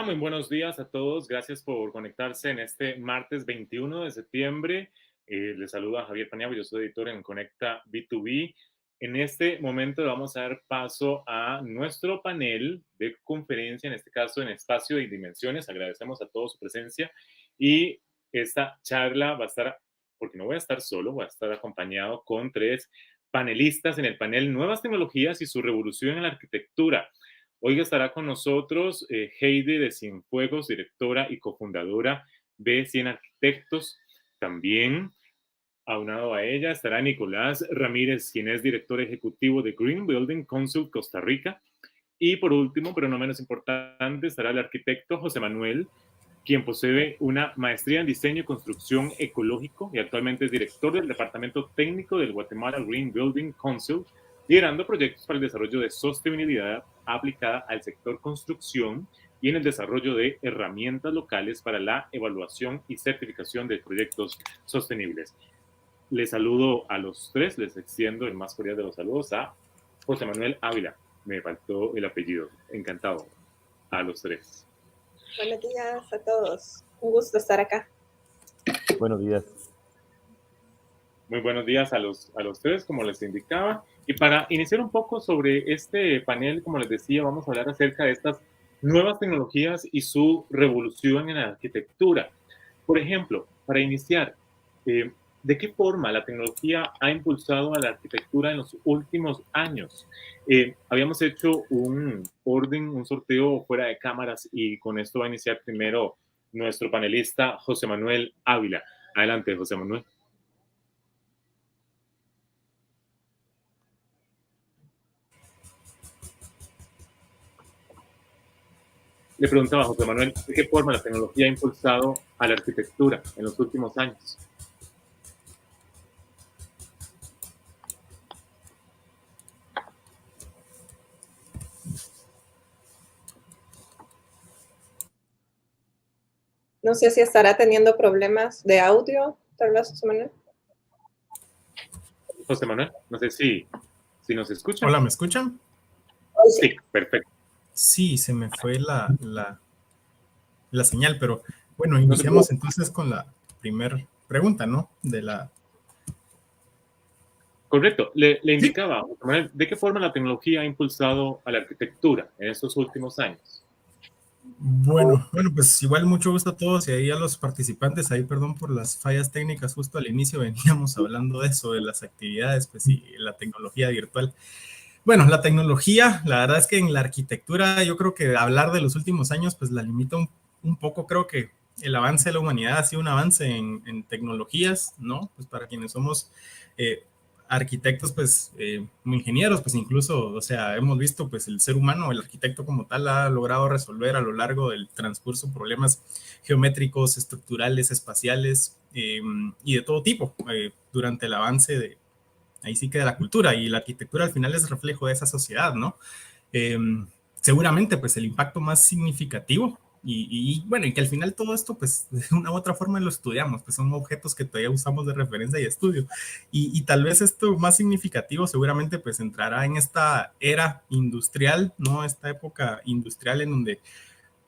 Muy buenos días a todos. Gracias por conectarse en este martes 21 de septiembre. Les saluda Javier Paniagua, yo soy editor en Conecta B2B. En este momento le vamos a dar paso a nuestro panel de conferencia, en este caso en espacio y dimensiones. Agradecemos a todos su presencia y esta charla va a estar, porque no voy a estar solo, voy a estar acompañado con tres panelistas en el panel Nuevas Tecnologías y su revolución en la arquitectura. Hoy estará con nosotros Heidi de Cienfuegos, directora y cofundadora de 100 Arquitectos. También, aunado a ella, estará Nicolás Ramírez, quien es director ejecutivo de Green Building Council Costa Rica. Y por último, pero no menos importante, estará el arquitecto José Manuel, quien posee una maestría en diseño y construcción ecológico y actualmente es director del Departamento Técnico del Guatemala Green Building Council, liderando proyectos para el desarrollo de sostenibilidad aplicada al sector construcción y en el desarrollo de herramientas locales para la evaluación y certificación de proyectos sostenibles. Les saludo a los tres, les extiendo el más cordial de los saludos a José Manuel Ávila. Me faltó el apellido. Encantado a los tres. Buenos días a todos. Un gusto estar acá. Buenos días. Muy buenos días a los tres, como les indicaba. Y para iniciar un poco sobre este panel, como les decía, vamos a hablar acerca de estas nuevas tecnologías y su revolución en la arquitectura. Por ejemplo, para iniciar, ¿de qué forma la tecnología ha impulsado a la arquitectura en los últimos años? Habíamos hecho un orden, un sorteo fuera de cámaras y con esto va a iniciar primero nuestro panelista José Manuel Ávila. Adelante, José Manuel. Le preguntaba a José Manuel, ¿de qué forma la tecnología ha impulsado a la arquitectura en los últimos años? No sé si estará teniendo problemas de audio, tal vez, José Manuel. José Manuel, no sé si nos escuchan. Hola, ¿me escuchan? Sí, perfecto. Sí, se me fue la señal, pero bueno, iniciamos entonces con la primera pregunta, ¿no? Correcto. Le indicaba, José Manuel, ¿de qué forma la tecnología ha impulsado a la arquitectura en estos últimos años? Bueno, pues igual mucho gusto a todos y ahí a los participantes, ahí perdón por las fallas técnicas, justo al inicio veníamos hablando de eso, de las actividades, pues y la tecnología virtual. Bueno, la tecnología, la verdad es que en la arquitectura yo creo que hablar de los últimos años pues la limita un poco, creo que el avance de la humanidad ha sido un avance en tecnologías, ¿no? Pues para quienes somos arquitectos, pues ingenieros, pues incluso, o sea, hemos visto pues el ser humano, el arquitecto como tal ha logrado resolver a lo largo del transcurso problemas geométricos, estructurales, espaciales y de todo tipo durante el avance de ahí sí que de la cultura, y la arquitectura al final es reflejo de esa sociedad, ¿no? Seguramente, pues el impacto más significativo, bueno, y que al final todo esto, pues de una u otra forma lo estudiamos, pues son objetos que todavía usamos de referencia y estudio, y tal vez esto más significativo seguramente pues entrará en esta era industrial, ¿no? Esta época industrial en donde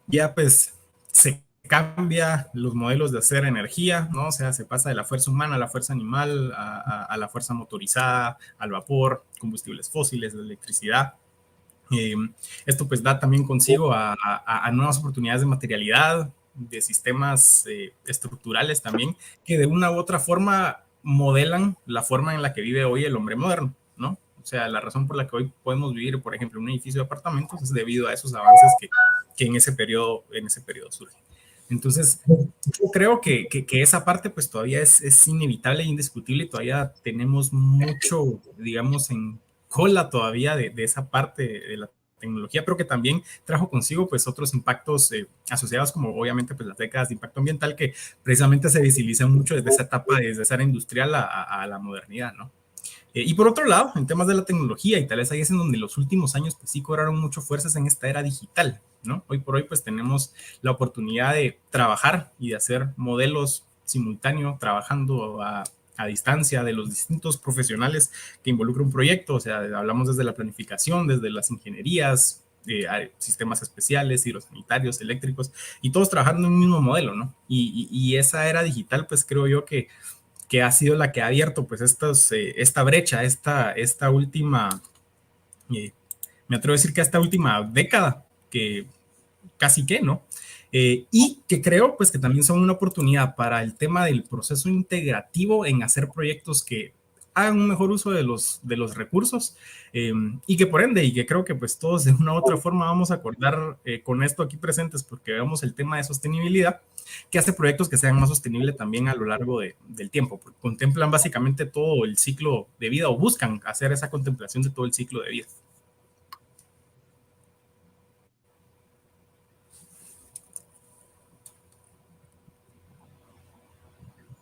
ya pues se cambia los modelos de hacer energía, ¿no? O sea, se pasa de la fuerza humana a la fuerza animal, a la fuerza motorizada, al vapor, combustibles fósiles, la electricidad. Esto pues da también consigo a nuevas oportunidades de materialidad, de sistemas estructurales también, que de una u otra forma modelan la forma en la que vive hoy el hombre moderno, ¿no? O sea, la razón por la que hoy podemos vivir, por ejemplo, en un edificio de apartamentos es debido a esos avances que en ese periodo surgen. Entonces, yo creo que esa parte pues todavía es inevitable e indiscutible y todavía tenemos mucho, digamos, en cola todavía de esa parte de la tecnología, pero que también trajo consigo pues otros impactos asociados como obviamente pues las décadas de impacto ambiental que precisamente se visibilizan mucho desde esa etapa, desde esa era industrial a la modernidad, ¿no? Y por otro lado, en temas de la tecnología, y tal vez ahí es en donde los últimos años pues sí cobraron mucho fuerzas en esta era digital, ¿no? Hoy por hoy pues tenemos la oportunidad de trabajar y de hacer modelos simultáneos, trabajando a distancia de los distintos profesionales que involucra un proyecto, o sea, hablamos desde la planificación, desde las ingenierías, sistemas especiales, hidrosanitarios, eléctricos, y todos trabajando en un mismo modelo, ¿no? Y esa era digital, pues creo yo que ha sido la que ha abierto pues esta brecha, esta última, me atrevo a decir que esta última década, que casi que, ¿no? Y que creo pues que también son una oportunidad para el tema del proceso integrativo en hacer proyectos que hagan un mejor uso de los recursos y que por ende, y que creo que pues todos de una u otra forma vamos a acordar con esto aquí presentes porque veamos el tema de sostenibilidad, que hace proyectos que sean más sostenibles también a lo largo del tiempo, porque contemplan básicamente todo el ciclo de vida o buscan hacer esa contemplación de todo el ciclo de vida.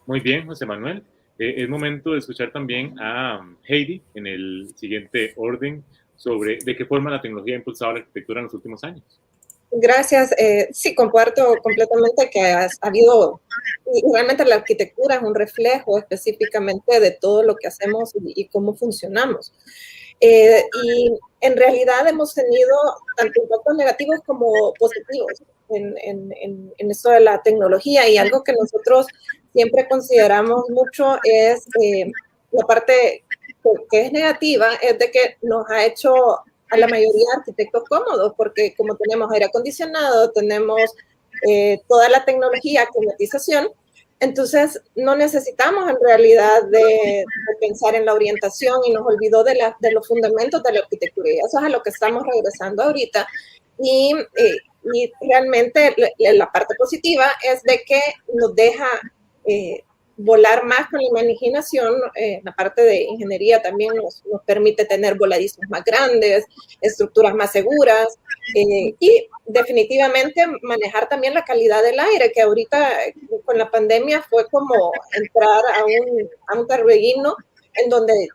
Muy bien, José Manuel. Es momento de escuchar también a Heidi en el siguiente orden sobre de qué forma la tecnología ha impulsado la arquitectura en los últimos años. Gracias. Sí, comparto completamente que ha habido, y realmente la arquitectura es un reflejo específicamente de todo lo que hacemos y cómo funcionamos. Y en realidad hemos tenido tanto impactos negativos como positivos en esto de la tecnología, y algo que nosotros siempre consideramos mucho es la parte que es negativa, es de que nos ha hecho a la mayoría de arquitectos cómodos, porque como tenemos aire acondicionado, tenemos toda la tecnología, climatización, entonces no necesitamos en realidad de pensar en la orientación y nos olvidó de los fundamentos de la arquitectura, y eso es a lo que estamos regresando ahorita. Y realmente la parte positiva es de que nos deja volar más con la imaginación. La parte de ingeniería también nos permite tener voladizos más grandes, estructuras más seguras y definitivamente manejar también la calidad del aire, que ahorita con la pandemia fue como entrar a un torbellino en donde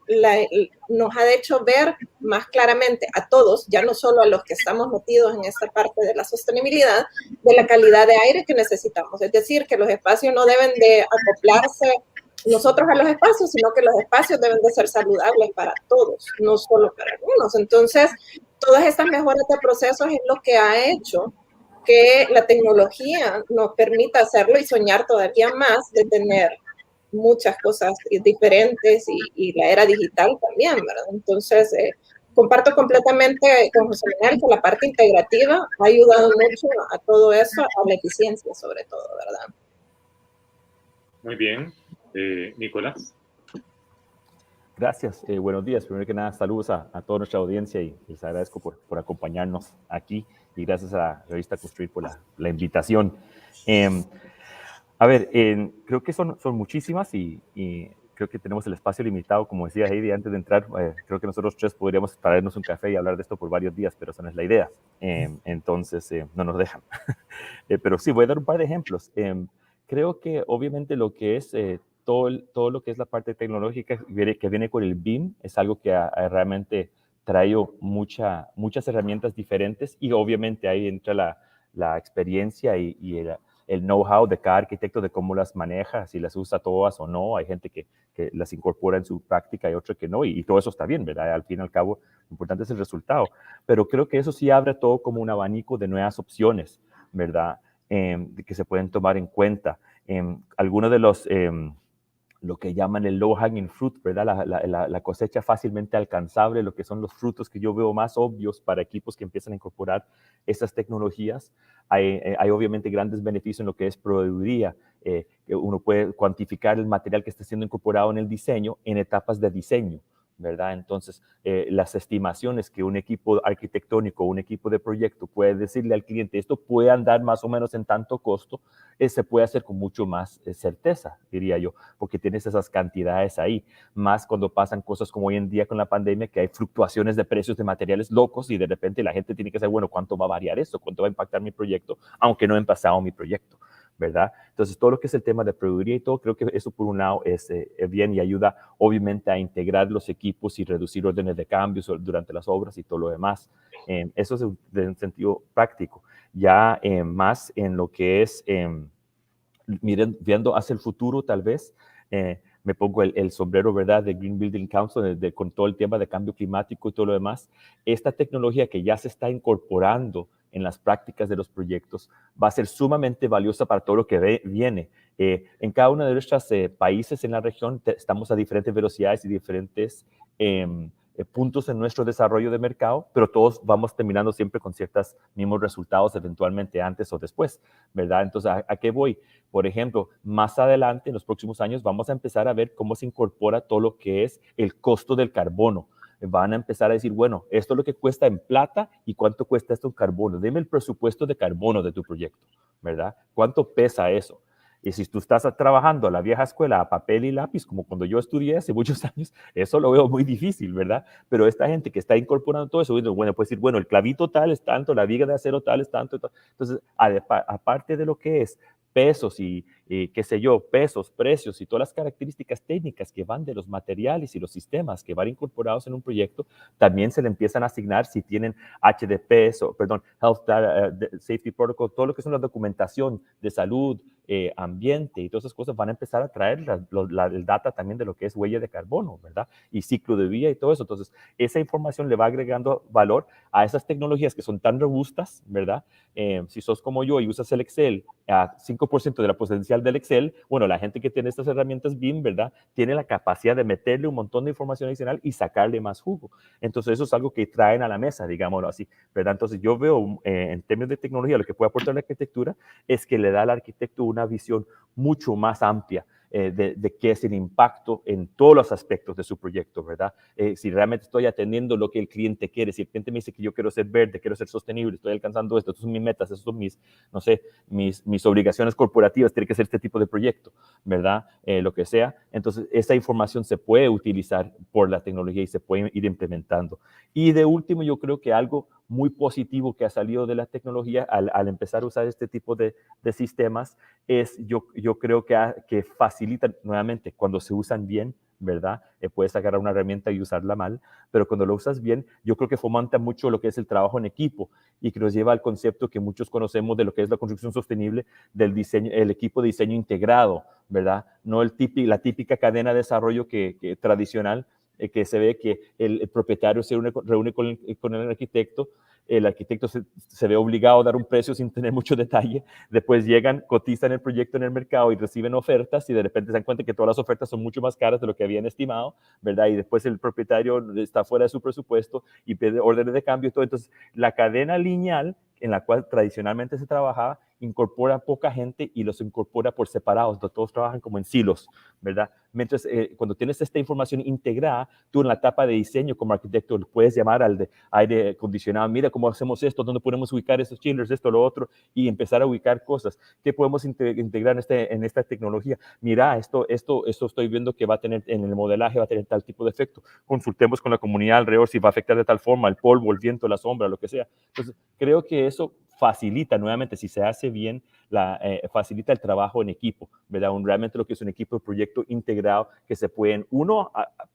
nos ha hecho ver más claramente a todos, ya no solo a los que estamos metidos en esta parte de la sostenibilidad, de la calidad de aire que necesitamos. Es decir, que los espacios no deben de acoplarse nosotros a los espacios, sino que los espacios deben de ser saludables para todos, no solo para algunos. Entonces, todas estas mejoras de procesos es lo que ha hecho que la tecnología nos permita hacerlo y soñar todavía más de tener muchas cosas diferentes y la era digital también, ¿verdad? Entonces, comparto completamente con José Manuel que la parte integrativa ha ayudado mucho a todo eso, a la eficiencia sobre todo, ¿verdad? Muy bien. Nicolás. Gracias. Buenos días. Primero que nada, saludos a toda nuestra audiencia y les agradezco por acompañarnos aquí y gracias a la revista Construir por la invitación. A ver, creo que son muchísimas y creo que tenemos el espacio limitado, como decía Heidi antes de entrar. Creo que nosotros tres podríamos traernos un café y hablar de esto por varios días, pero esa no es la idea. Entonces, no nos dejan. Pero sí, voy a dar un par de ejemplos. Creo que obviamente lo que es todo lo que es la parte tecnológica que viene con el BIM es algo que ha realmente traído muchas herramientas diferentes y obviamente ahí entra la experiencia y el know-how de cada arquitecto de cómo las maneja, si las usa todas o no. Hay gente que las incorpora en su práctica y otra que no, y todo eso está bien, ¿verdad? Al fin y al cabo, lo importante es el resultado. Pero creo que eso sí abre todo como un abanico de nuevas opciones, ¿verdad? Que se pueden tomar en cuenta. Algunos de los... lo que llaman el low hanging fruit, ¿verdad? La cosecha fácilmente alcanzable, lo que son los frutos que yo veo más obvios para equipos que empiezan a incorporar estas tecnologías. Hay obviamente grandes beneficios en lo que es proveeduría. Que uno puede cuantificar el material que está siendo incorporado en el diseño en etapas de diseño, ¿verdad? Entonces, las estimaciones que un equipo arquitectónico, un equipo de proyecto puede decirle al cliente, esto puede andar más o menos en tanto costo, se puede hacer con mucho más certeza, diría yo, porque tienes esas cantidades ahí, más cuando pasan cosas como hoy en día con la pandemia, que hay fluctuaciones de precios de materiales locos y de repente la gente tiene que saber, bueno, ¿cuánto va a variar esto? ¿Cuánto va a impactar mi proyecto? Aunque no he empezado mi proyecto, ¿verdad? Entonces, todo lo que es el tema de proveeduría y todo, creo que eso por un lado es bien y ayuda obviamente a integrar los equipos y reducir órdenes de cambios durante las obras y todo lo demás. Eso es de un sentido práctico. Ya más en lo que es, viendo hacia el futuro tal vez, me pongo el sombrero, ¿verdad?, de Green Building Council, con todo el tema de cambio climático y todo lo demás. Esta tecnología que ya se está incorporando en las prácticas de los proyectos va a ser sumamente valiosa para todo lo que viene. En cada uno de nuestros países en la región estamos a diferentes velocidades y diferentes puntos en nuestro desarrollo de mercado, pero todos vamos terminando siempre con ciertos mismos resultados eventualmente antes o después, ¿verdad? Entonces, ¿a qué voy? Por ejemplo, más adelante, en los próximos años, vamos a empezar a ver cómo se incorpora todo lo que es el costo del carbono. Van a empezar a decir, bueno, esto es lo que cuesta en plata y cuánto cuesta esto en carbono. Dime el presupuesto de carbono de tu proyecto, ¿verdad? ¿Cuánto pesa eso? Y si tú estás trabajando a la vieja escuela a papel y lápiz, como cuando yo estudié hace muchos años, eso lo veo muy difícil, ¿verdad? Pero esta gente que está incorporando todo eso, bueno, puede decir, bueno, el clavito tal es tanto, la viga de acero tal es tanto. Entonces, aparte de lo que es pesos y qué sé yo, pesos, precios y todas las características técnicas que van de los materiales y los sistemas que van incorporados en un proyecto, también se le empiezan a asignar si tienen HDPs, Health Data, Safety Protocol, todo lo que es una documentación de salud, ambiente y todas esas cosas van a empezar a traer el data también de lo que es huella de carbono, ¿verdad? Y ciclo de vida y todo eso. Entonces, esa información le va agregando valor a esas tecnologías que son tan robustas, ¿verdad? Si sos como yo y usas el Excel a 5% de la potencial del Excel, bueno, la gente que tiene estas herramientas BIM, ¿verdad? Tiene la capacidad de meterle un montón de información adicional y sacarle más jugo. Entonces, eso es algo que traen a la mesa, digámoslo así, ¿verdad? Entonces, yo veo en términos de tecnología, lo que puede aportar la arquitectura es que le da al arquitecto una visión mucho más amplia de qué es el impacto en todos los aspectos de su proyecto, ¿verdad? Si realmente estoy atendiendo lo que el cliente quiere, si el cliente me dice que yo quiero ser verde, quiero ser sostenible, estoy alcanzando esto, estas son mis metas, estas son no sé, mis obligaciones corporativas, tiene que ser este tipo de proyecto, ¿verdad? Lo que sea. Entonces, esa información se puede utilizar por la tecnología y se puede ir implementando. Y de último, yo creo que algo muy positivo que ha salido de la tecnología al empezar a usar este tipo de sistemas es, yo creo que facilitan, nuevamente, cuando se usan bien, ¿verdad? Puedes agarrar una herramienta y usarla mal, pero cuando lo usas bien, yo creo que fomenta mucho lo que es el trabajo en equipo y que nos lleva al concepto que muchos conocemos de lo que es la construcción sostenible, del diseño, el equipo de diseño integrado, ¿verdad? No la típica cadena de desarrollo que tradicional, que se ve que el propietario se reúne con el arquitecto se ve obligado a dar un precio sin tener mucho detalle, después llegan, cotizan el proyecto en el mercado y reciben ofertas y de repente se dan cuenta que todas las ofertas son mucho más caras de lo que habían estimado, ¿verdad? Y después el propietario está fuera de su presupuesto y pide órdenes de cambio y todo. Entonces, la cadena lineal en la cual tradicionalmente se trabajaba, incorpora poca gente y los incorpora por separados, todos trabajan como en silos, ¿verdad? Mientras cuando tienes esta información integrada, tú en la etapa de diseño como arquitecto puedes llamar al de aire acondicionado, mira cómo hacemos esto, dónde podemos ubicar estos chillers, esto, lo otro, y empezar a ubicar cosas. ¿Qué podemos integrar en esta tecnología? Mira, esto estoy viendo que va a tener, en el modelaje va a tener tal tipo de efecto. Consultemos con la comunidad alrededor si va a afectar de tal forma el polvo, el viento, la sombra, lo que sea. Entonces, creo que eso facilita, nuevamente, si se hace bien, facilita el trabajo en equipo, ¿verdad? Realmente lo que es un equipo de proyecto integrado que se pueden,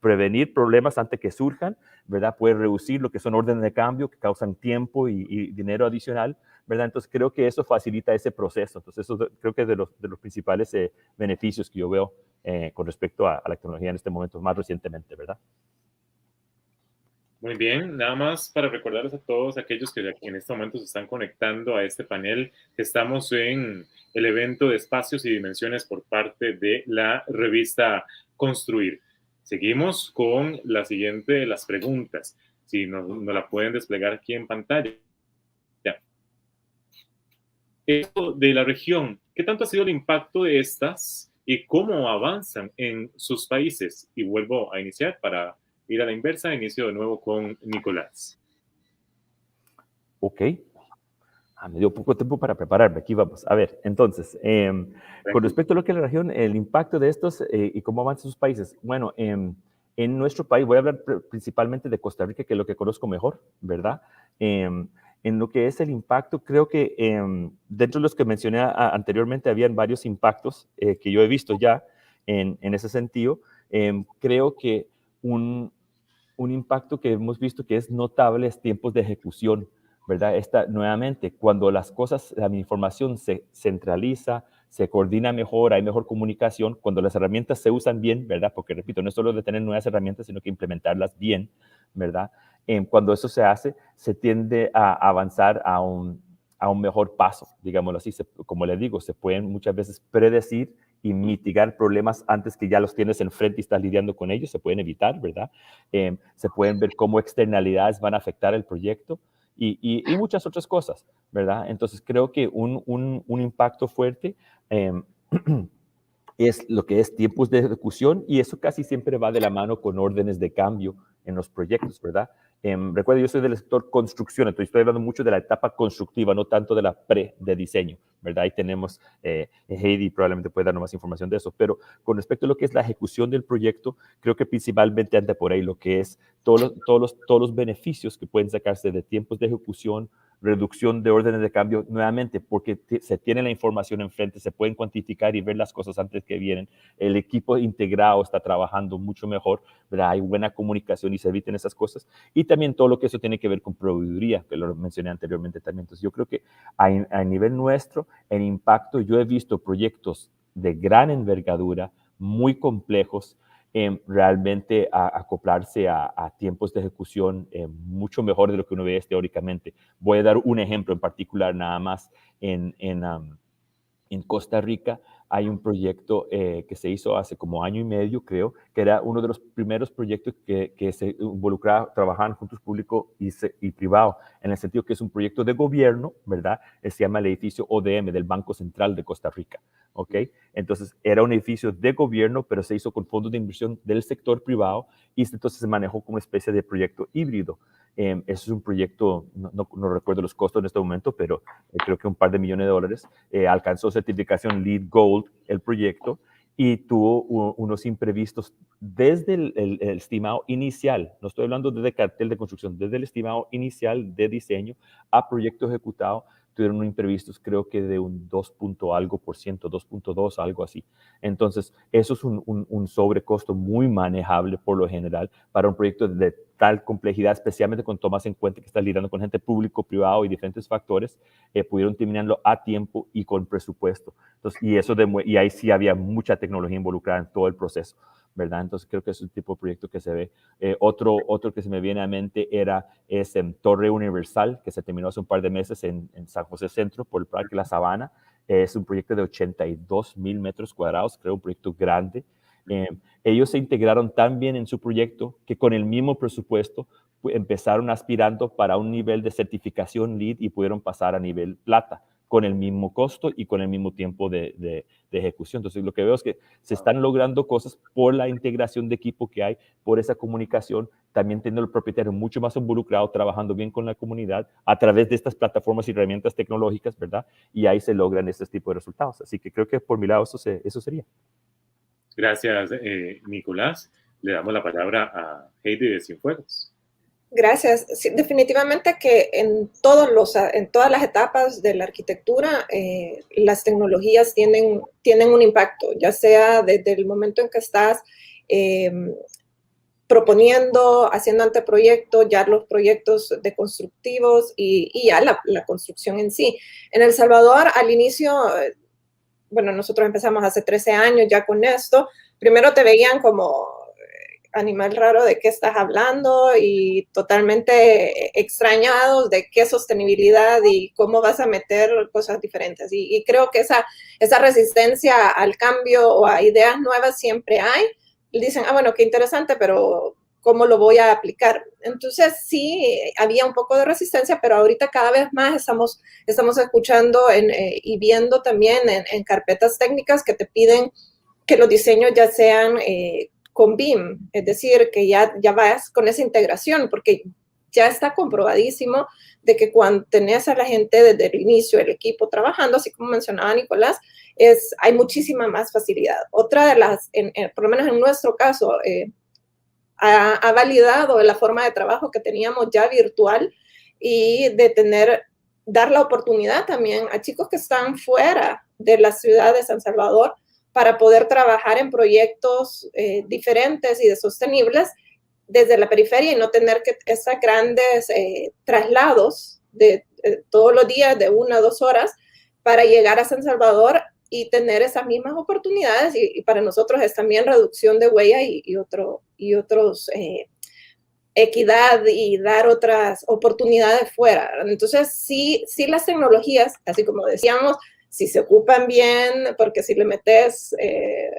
prevenir problemas antes que surjan, ¿verdad? Puede reducir lo que son órdenes de cambio que causan tiempo y dinero adicional, ¿verdad? Entonces, creo que eso facilita ese proceso. Entonces, eso creo que es de los principales beneficios que yo veo con respecto a la tecnología en este momento, más recientemente, ¿verdad? Muy bien, nada más para recordarles a todos aquellos que en este momento se están conectando a este panel, que estamos en el evento de espacios y dimensiones por parte de la revista Construir. Seguimos con la siguiente de las preguntas. Si nos la pueden desplegar aquí en pantalla. Ya. Esto de la región, ¿qué tanto ha sido el impacto de estas y cómo avanzan en sus países? Y vuelvo a iniciar para ir a la inversa, inicio de nuevo con Nicolás. Ok. Me dio poco tiempo para prepararme. Aquí vamos. A ver, entonces, con respecto a lo que es la región, el impacto de estos y cómo avanzan sus países. Bueno, en nuestro país, voy a hablar principalmente de Costa Rica, que es lo que conozco mejor, ¿verdad? En lo que es el impacto, creo que dentro de los que mencioné anteriormente, habían varios impactos que yo he visto ya en ese sentido. Creo que un impacto que hemos visto que es notable es tiempos de ejecución, ¿verdad? Nuevamente, cuando las cosas, la información se centraliza, se coordina mejor, hay mejor comunicación, cuando las herramientas se usan bien, ¿verdad? Porque, repito, no es solo de tener nuevas herramientas, sino que implementarlas bien, ¿verdad? Cuando eso se hace, se tiende a avanzar a un mejor paso, digámoslo así. Como les digo, se pueden muchas veces predecir y mitigar problemas antes que ya los tienes enfrente y estás lidiando con ellos, se pueden evitar, ¿verdad? Se pueden ver cómo externalidades van a afectar el proyecto y muchas otras cosas, ¿verdad? Entonces creo que un impacto fuerte es lo que es tiempos de ejecución, y eso casi siempre va de la mano con órdenes de cambio en los proyectos, ¿verdad? Recuerda, yo soy del sector construcción, entonces estoy hablando mucho de la etapa constructiva, no tanto de la de diseño, ¿verdad? Ahí tenemos, Heidi probablemente puede darnos más información de eso, pero con respecto a lo que es la ejecución del proyecto, creo que principalmente anda por ahí lo que es todos los beneficios que pueden sacarse de tiempos de ejecución, reducción de órdenes de cambio, nuevamente, porque se tiene la información enfrente, se pueden cuantificar y ver las cosas antes que vienen, el equipo integrado está trabajando mucho mejor, ¿verdad? Hay buena comunicación y se eviten esas cosas, y también todo lo que eso tiene que ver con proveeduría, que lo mencioné anteriormente también. Entonces yo creo que a nivel nuestro, en impacto, yo he visto proyectos de gran envergadura, muy complejos, realmente acoplarse a tiempos de ejecución mucho mejor de lo que uno ve teóricamente. Voy a dar un ejemplo en particular nada más. En Costa Rica hay un proyecto que se hizo hace como año y medio, creo, que era uno de los primeros proyectos que se involucraba, trabajaban juntos público y privado, en el sentido que es un proyecto de gobierno, ¿verdad? Se llama el edificio ODM del Banco Central de Costa Rica, ¿ok? Entonces, era un edificio de gobierno, pero se hizo con fondos de inversión del sector privado, y entonces se manejó como una especie de proyecto híbrido. Eso es un proyecto, no recuerdo los costos en este momento, pero creo que un par de millones de dólares. Alcanzó certificación LEED Gold el proyecto, y tuvo unos imprevistos desde el estimado inicial. No estoy hablando desde el cartel de construcción, desde el estimado inicial de diseño a proyecto ejecutado. Tuvieron imprevistos, creo que de un 2 algo por ciento, 2.2, algo así. Entonces, eso es un sobrecosto muy manejable por lo general para un proyecto de tal complejidad, especialmente cuando tomas en cuenta que estás lidiando con gente público, privado y diferentes factores. Pudieron terminarlo a tiempo y con presupuesto. Entonces, y ahí sí había mucha tecnología involucrada en todo el proceso, ¿verdad? Entonces creo que es un tipo de proyecto que se ve. Otro que se me viene a mente es en Torre Universal, que se terminó hace un par de meses en San José Centro por el Parque La Sabana. Es un proyecto de 82,000 metros cuadrados, creo un proyecto grande. Ellos se integraron tan bien en su proyecto que con el mismo presupuesto empezaron aspirando para un nivel de certificación LEED y pudieron pasar a nivel plata con el mismo costo y con el mismo tiempo de ejecución. Entonces, lo que veo es que se están logrando cosas por la integración de equipo que hay, por esa comunicación, también teniendo el propietario mucho más involucrado, trabajando bien con la comunidad a través de estas plataformas y herramientas tecnológicas, ¿verdad? Y ahí se logran este tipo de resultados. Así que creo que por mi lado eso sería. Gracias, Nicolás. Le damos la palabra a Heidi de Cienfuegos. Gracias. Sí, definitivamente que en todas las etapas de la arquitectura, las tecnologías tienen un impacto, ya sea desde el momento en que estás proponiendo, haciendo anteproyectos, ya los proyectos de constructivos y ya la construcción en sí. En El Salvador, al inicio, bueno, nosotros empezamos hace 13 años ya con esto. Primero te veían como animal raro, de qué estás hablando, y totalmente extrañados de qué sostenibilidad y cómo vas a meter cosas diferentes. Y creo que esa resistencia al cambio o a ideas nuevas siempre hay. Y dicen, bueno, qué interesante, pero ¿cómo lo voy a aplicar? Entonces sí, había un poco de resistencia, pero ahorita cada vez más estamos escuchando y viendo también en carpetas técnicas que te piden que los diseños ya sean con BIM, es decir, que ya vas con esa integración, porque ya está comprobadísimo de que cuando tenés a la gente desde el inicio, el equipo trabajando, así como mencionaba Nicolás, hay muchísima más facilidad. Otra de las, por lo menos en nuestro caso, ha validado la forma de trabajo que teníamos ya virtual, y de dar la oportunidad también a chicos que están fuera de la ciudad de San Salvador para poder trabajar en proyectos diferentes y de sostenibles desde la periferia, y no tener que esos grandes traslados de todos los días de 1 a 2 horas para llegar a San Salvador y tener esas mismas oportunidades, y para nosotros es también reducción de huella y otros equidad y dar otras oportunidades fuera. Entonces, sí las tecnologías, así como decíamos, si se ocupan bien, porque si le metes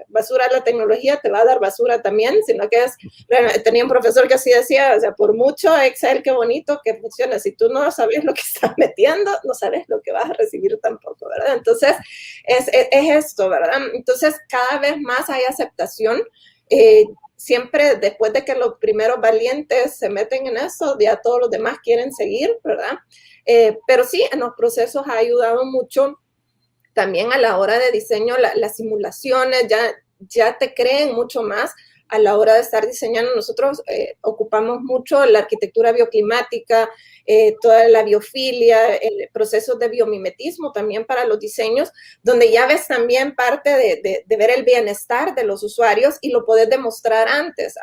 basura a la tecnología, te va a dar basura también, sino que tenía un profesor que así decía, o sea, por mucho Excel, qué bonito que funciona, si tú no sabes lo que estás metiendo, no sabes lo que vas a recibir tampoco, ¿verdad? Entonces, es esto, ¿verdad? Entonces, cada vez más hay aceptación, siempre después de que los primeros valientes se meten en eso, ya todos los demás quieren seguir, ¿verdad? Pero sí, en los procesos ha ayudado mucho. También a la hora de diseño, las simulaciones ya te creen mucho más a la hora de estar diseñando. Nosotros ocupamos mucho la arquitectura bioclimática, toda la biofilia, procesos de biomimetismo también para los diseños, donde ya ves también parte de ver el bienestar de los usuarios y lo podés demostrar antes.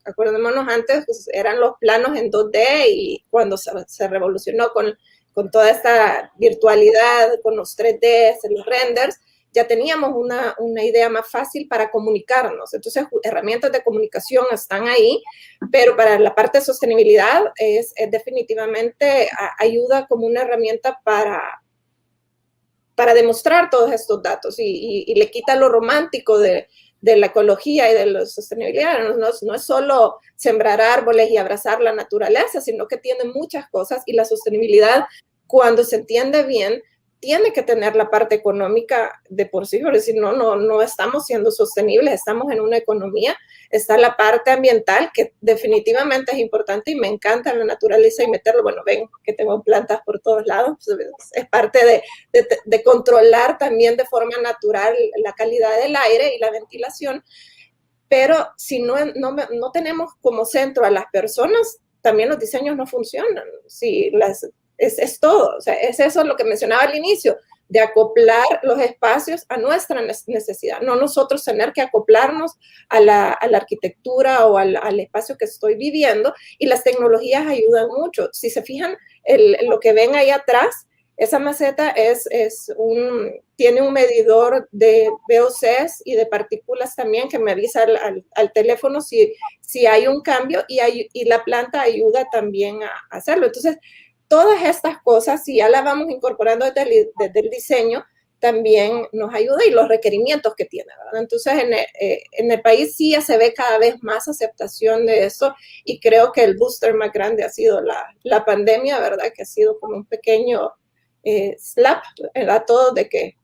Acordémonos, antes pues, eran los planos en 2D y cuando se revolucionó con toda esta virtualidad, con los 3D, los renders, ya teníamos una idea más fácil para comunicarnos. Entonces, herramientas de comunicación están ahí, pero para la parte de sostenibilidad es definitivamente ayuda como una herramienta para demostrar todos estos datos y le quita lo romántico de la ecología y de la sostenibilidad. No es solo sembrar árboles y abrazar la naturaleza, sino que tiene muchas cosas, y la sostenibilidad, cuando se entiende bien, tiene que tener la parte económica de por sí, porque si no estamos siendo sostenibles, estamos en una economía. Está la parte ambiental, que definitivamente es importante, y me encanta la naturaleza y meterlo. Bueno, ven que tengo plantas por todos lados, es parte de controlar también de forma natural la calidad del aire y la ventilación, pero si no tenemos como centro a las personas, también los diseños no funcionan. Si es todo, o sea, es eso lo que mencionaba al inicio, de acoplar los espacios a nuestra necesidad, no nosotros tener que acoplarnos a la arquitectura o al espacio que estoy viviendo, y las tecnologías ayudan mucho. Si se fijan, lo que ven ahí atrás, esa maceta tiene un medidor de VOCs y de partículas también, que me avisa al teléfono si hay un cambio, y la planta ayuda también a hacerlo. Entonces, todas estas cosas, si ya las vamos incorporando desde el diseño, también nos ayuda, y los requerimientos que tiene, ¿verdad? Entonces, en el país sí ya se ve cada vez más aceptación de eso, y creo que el booster más grande ha sido la pandemia, ¿verdad? Que ha sido como un pequeño slap a todos de que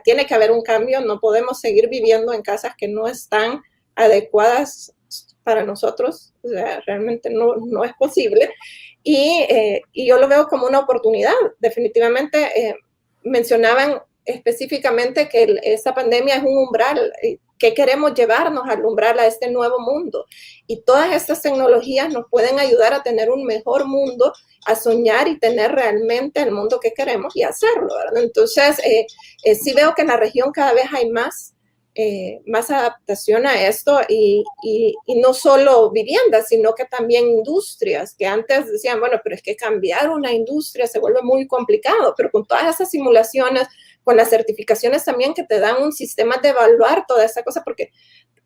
tiene que haber un cambio. No podemos seguir viviendo en casas que no están adecuadas para nosotros, o sea, realmente no es posible. Y yo lo veo como una oportunidad. Definitivamente mencionaban específicamente que esta pandemia es un umbral, que queremos llevarnos al umbral, a este nuevo mundo. Y todas estas tecnologías nos pueden ayudar a tener un mejor mundo, a soñar y tener realmente el mundo que queremos y hacerlo, ¿verdad? Entonces, sí veo que en la región cada vez hay más adaptación a esto, y no solo viviendas, sino que también industrias, que antes decían, bueno, pero es que cambiar una industria se vuelve muy complicado, pero con todas esas simulaciones, con las certificaciones también que te dan un sistema de evaluar toda esa cosa, porque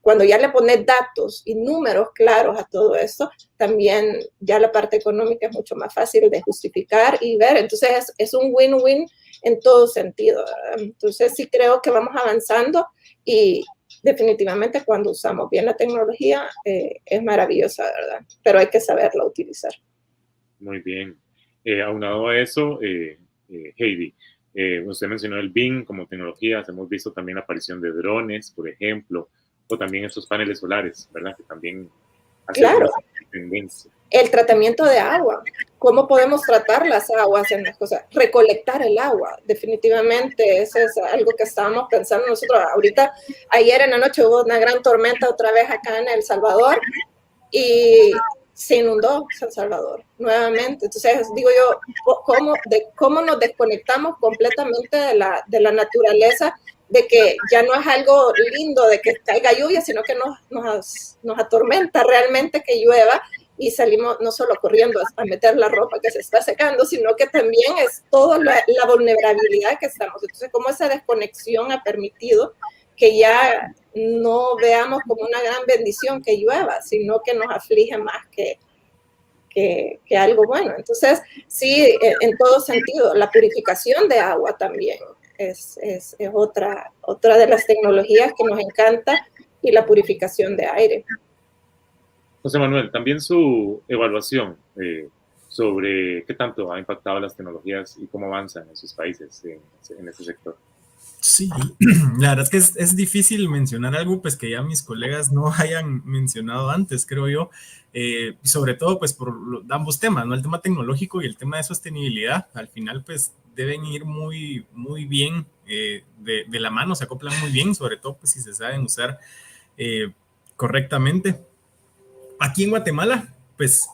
cuando ya le pones datos y números claros a todo esto, también ya la parte económica es mucho más fácil de justificar y ver. Entonces es un win-win en todo sentido, ¿verdad? Entonces sí creo que vamos avanzando, y definitivamente cuando usamos bien la tecnología es maravillosa, ¿verdad? Pero hay que saberla utilizar. Muy bien. Aunado a eso, Heidi, usted mencionó el BIM como tecnologías. Hemos visto también la aparición de drones, por ejemplo, o también esos paneles solares, ¿verdad? Que también hacen claro. tendencia. El tratamiento de agua, cómo podemos tratar las aguas en las cosas, recolectar el agua, definitivamente eso es algo que estábamos pensando nosotros. Ahorita, ayer en la noche hubo una gran tormenta otra vez acá en El Salvador, y se inundó San Salvador nuevamente. Entonces digo yo, ¿cómo nos desconectamos completamente de la naturaleza? De que ya no es algo lindo de que caiga lluvia, sino que nos atormenta realmente que llueva, y salimos no solo corriendo a meter la ropa que se está secando, sino que también es toda la vulnerabilidad que estamos. Entonces, como esa desconexión ha permitido que ya no veamos como una gran bendición que llueva, sino que nos aflige más que algo bueno. Entonces, sí, en todo sentido, la purificación de agua también es otra de las tecnologías que nos encanta, y la purificación de aire. José Manuel, también su evaluación sobre qué tanto ha impactado las tecnologías y cómo avanzan en sus países en este sector. Sí, la verdad es que es difícil mencionar algo pues que ya mis colegas no hayan mencionado antes, creo yo, sobre todo pues por ambos temas, ¿no? El tema tecnológico y el tema de sostenibilidad, al final pues deben ir muy, muy bien de la mano, se acoplan muy bien, sobre todo pues si se saben usar correctamente. Aquí en Guatemala, pues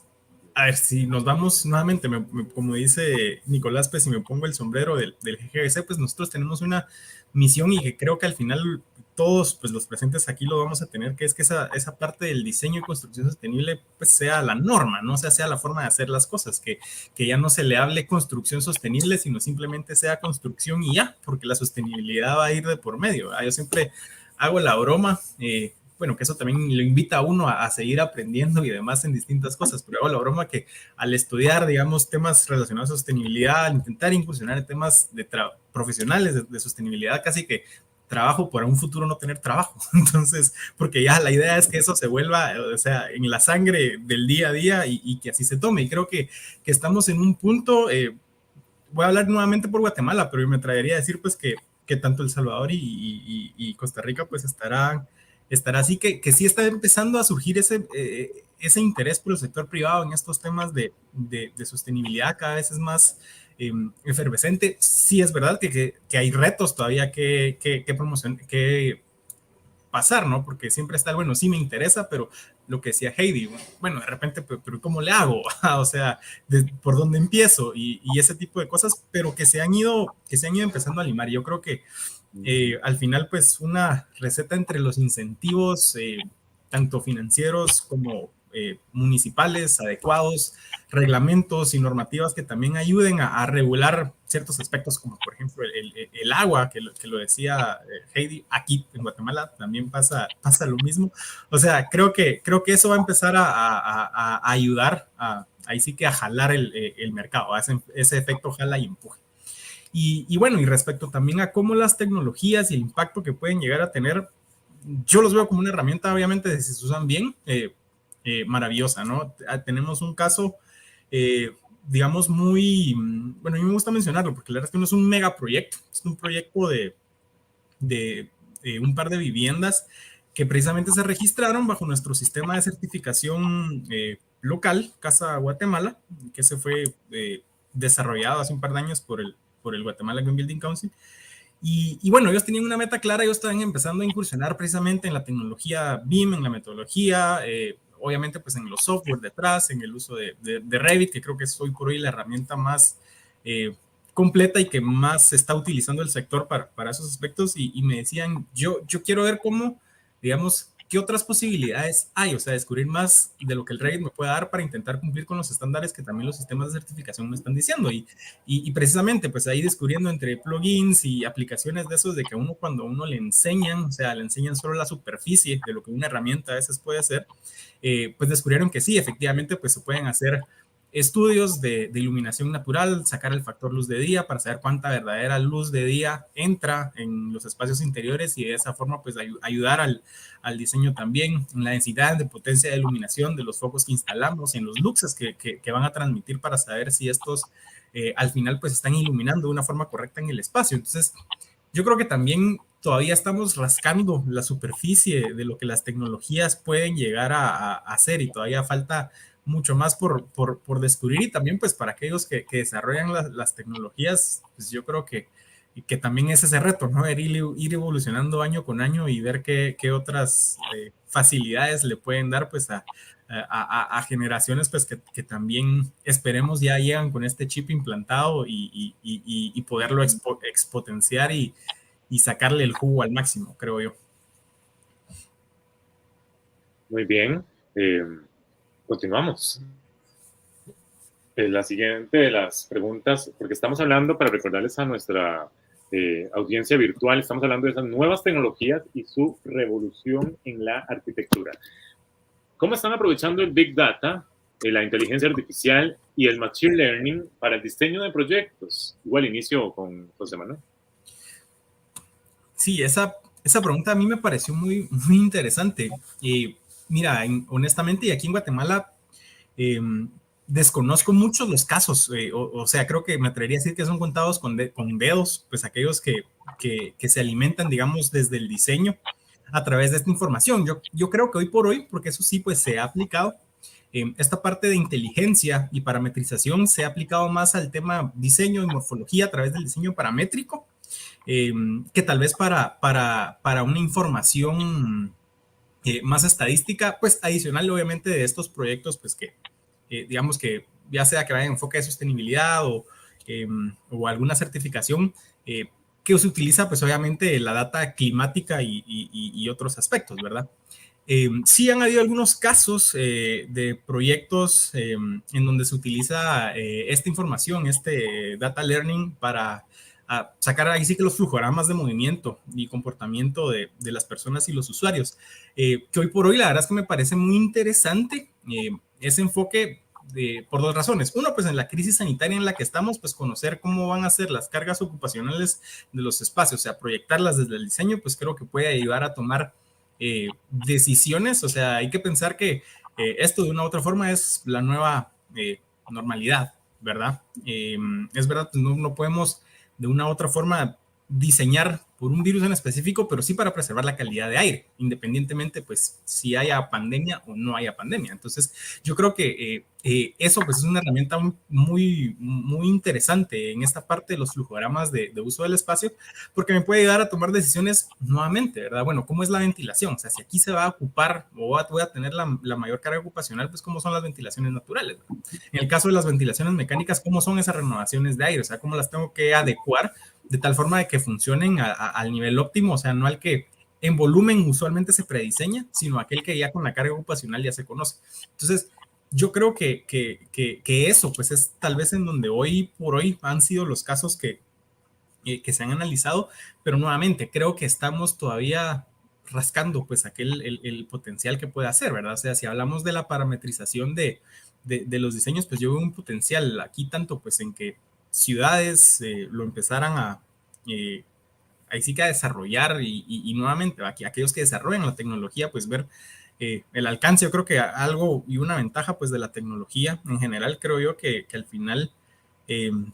a ver, si nos vamos nuevamente, como dice Nicolás, pues si me pongo el sombrero del GGC, pues nosotros tenemos una misión y que creo que al final todos pues los presentes aquí lo vamos a tener, que es que esa parte del diseño y construcción sostenible pues sea la norma, ¿no? O sea la forma de hacer las cosas, que ya no se le hable construcción sostenible, sino simplemente sea construcción y ya, porque la sostenibilidad va a ir de por medio. Yo siempre hago la broma, bueno, que eso también lo invita a uno a seguir aprendiendo y demás en distintas cosas, pero hago la broma que al estudiar, digamos, temas relacionados a sostenibilidad, al intentar incursionar en temas profesionales de sostenibilidad, casi que trabajo para un futuro no tener trabajo. Entonces, porque ya la idea es que eso se vuelva, o sea, en la sangre del día a día y que así se tome. Y creo que estamos en un punto, voy a hablar nuevamente por Guatemala, pero me traería a decir pues que tanto El Salvador y Costa Rica pues estará así, que sí está empezando a surgir ese interés por el sector privado en estos temas de sostenibilidad. Cada vez es más efervescente. Sí es verdad que hay retos todavía que pasar, ¿no? Porque siempre está, bueno, sí me interesa, pero lo que decía Heidi, bueno, de repente, pero ¿cómo le hago? O sea, ¿por dónde empiezo? Y ese tipo de cosas, pero que se han ido empezando a limar. Yo creo que al final, pues, una receta entre los incentivos, tanto financieros como municipales adecuados, reglamentos y normativas que también ayuden a regular ciertos aspectos, como por ejemplo el agua, que lo decía Heidi, aquí en Guatemala también pasa lo mismo. O sea, creo que eso va a empezar a ayudar ahí sí que a jalar el mercado, a ese efecto jala y empuje. Y bueno, y respecto también a cómo las tecnologías y el impacto que pueden llegar a tener, yo los veo como una herramienta, obviamente, si se usan bien, maravillosa, ¿no? Tenemos un caso, digamos, muy, bueno, a mí me gusta mencionarlo, porque la verdad es que no es un megaproyecto, es un proyecto de un par de viviendas que precisamente se registraron bajo nuestro sistema de certificación local, Casa Guatemala, que se fue desarrollado hace un par de años por el Guatemala Green Building Council. Y bueno, ellos tenían una meta clara, ellos estaban empezando a incursionar precisamente en la tecnología BIM, en la metodología, obviamente pues en los software detrás, en el uso de Revit, que creo que es hoy por hoy la herramienta más completa y que más se está utilizando el sector para esos aspectos. Y me decían, yo quiero ver cómo, digamos, qué otras posibilidades hay, o sea, descubrir más de lo que el Revit me puede dar para intentar cumplir con los estándares que también los sistemas de certificación me están diciendo. Y precisamente, pues ahí descubriendo entre plugins y aplicaciones de esos, de que uno cuando uno le enseñan, o sea, le enseñan solo la superficie de lo que una herramienta a veces puede hacer, pues descubrieron que sí, efectivamente, pues se pueden hacer estudios de iluminación natural, sacar el factor luz de día para saber cuánta verdadera luz de día entra en los espacios interiores y de esa forma pues ayudar al diseño también, en la densidad de potencia de iluminación de los focos que instalamos, en los luxes que van a transmitir para saber si estos al final pues están iluminando de una forma correcta en el espacio. Entonces, yo creo que también todavía estamos rascando la superficie de lo que las tecnologías pueden llegar a hacer y todavía falta mucho más por descubrir, y también pues para aquellos que desarrollan las tecnologías, pues yo creo que también es ese reto, ¿no? Ir evolucionando año con año y ver qué otras facilidades le pueden dar pues a generaciones pues que también esperemos ya llegan con este chip implantado y poderlo expotenciar y sacarle el jugo al máximo, creo yo. Muy bien. Continuamos. La siguiente de las preguntas, porque estamos hablando, para recordarles a nuestra audiencia virtual, estamos hablando de esas nuevas tecnologías y su revolución en la arquitectura. ¿Cómo están aprovechando el Big Data, la inteligencia artificial y el Machine Learning para el diseño de proyectos? Igual inicio con José Manuel. Sí, esa pregunta a mí me pareció muy, muy interesante. Mira, honestamente, y aquí en Guatemala desconozco muchos los casos, o sea, creo que me atrevería a decir que son contados con dedos, pues aquellos que se alimentan, digamos, desde el diseño a través de esta información. Yo creo que hoy por hoy, porque eso sí, pues se ha aplicado, esta parte de inteligencia y parametrización se ha aplicado más al tema diseño y morfología a través del diseño paramétrico, que tal vez para una información más estadística, pues adicional obviamente de estos proyectos, pues que digamos que ya sea que vaya en enfoque de sostenibilidad o alguna certificación que se utiliza pues obviamente la data climática y otros aspectos, ¿verdad? Sí han habido algunos casos de proyectos en donde se utiliza esta información, este data learning para sacar ahí sí que los flujogramas de movimiento y comportamiento de las personas y los usuarios, que hoy por hoy la verdad es que me parece muy interesante ese enfoque por dos razones. Uno, pues en la crisis sanitaria en la que estamos, pues conocer cómo van a ser las cargas ocupacionales de los espacios, o sea, proyectarlas desde el diseño, pues creo que puede ayudar a tomar decisiones. O sea, hay que pensar que esto de una u otra forma es la nueva normalidad, ¿verdad? Es verdad, pues no podemos de una u otra forma diseñar por un virus en específico, pero sí para preservar la calidad de aire, independientemente, pues, si haya pandemia o no haya pandemia. Entonces, yo creo que eso, pues, es una herramienta muy, muy interesante en esta parte de los flujogramas de uso del espacio, porque me puede ayudar a tomar decisiones nuevamente, ¿verdad? Bueno, ¿cómo es la ventilación? O sea, si aquí se va a ocupar o voy a tener la mayor carga ocupacional, pues, ¿cómo son las ventilaciones naturales? En el caso de las ventilaciones mecánicas, ¿cómo son esas renovaciones de aire? O sea, ¿cómo las tengo que adecuar de tal forma de que funcionen al nivel óptimo? O sea, no al que en volumen usualmente se prediseña, sino aquel que ya con la carga ocupacional ya se conoce. Entonces, yo creo que eso, pues es tal vez en donde hoy por hoy han sido los casos que se han analizado, pero nuevamente creo que estamos todavía rascando pues el potencial que puede hacer, ¿verdad? O sea, si hablamos de la parametrización de los diseños, pues yo veo un potencial aquí tanto pues en que ciudades lo empezaran ahí sí que a desarrollar y nuevamente aquí aquellos que desarrollan la tecnología pues ver el alcance. Yo creo que algo y una ventaja pues de la tecnología en general, creo yo que al final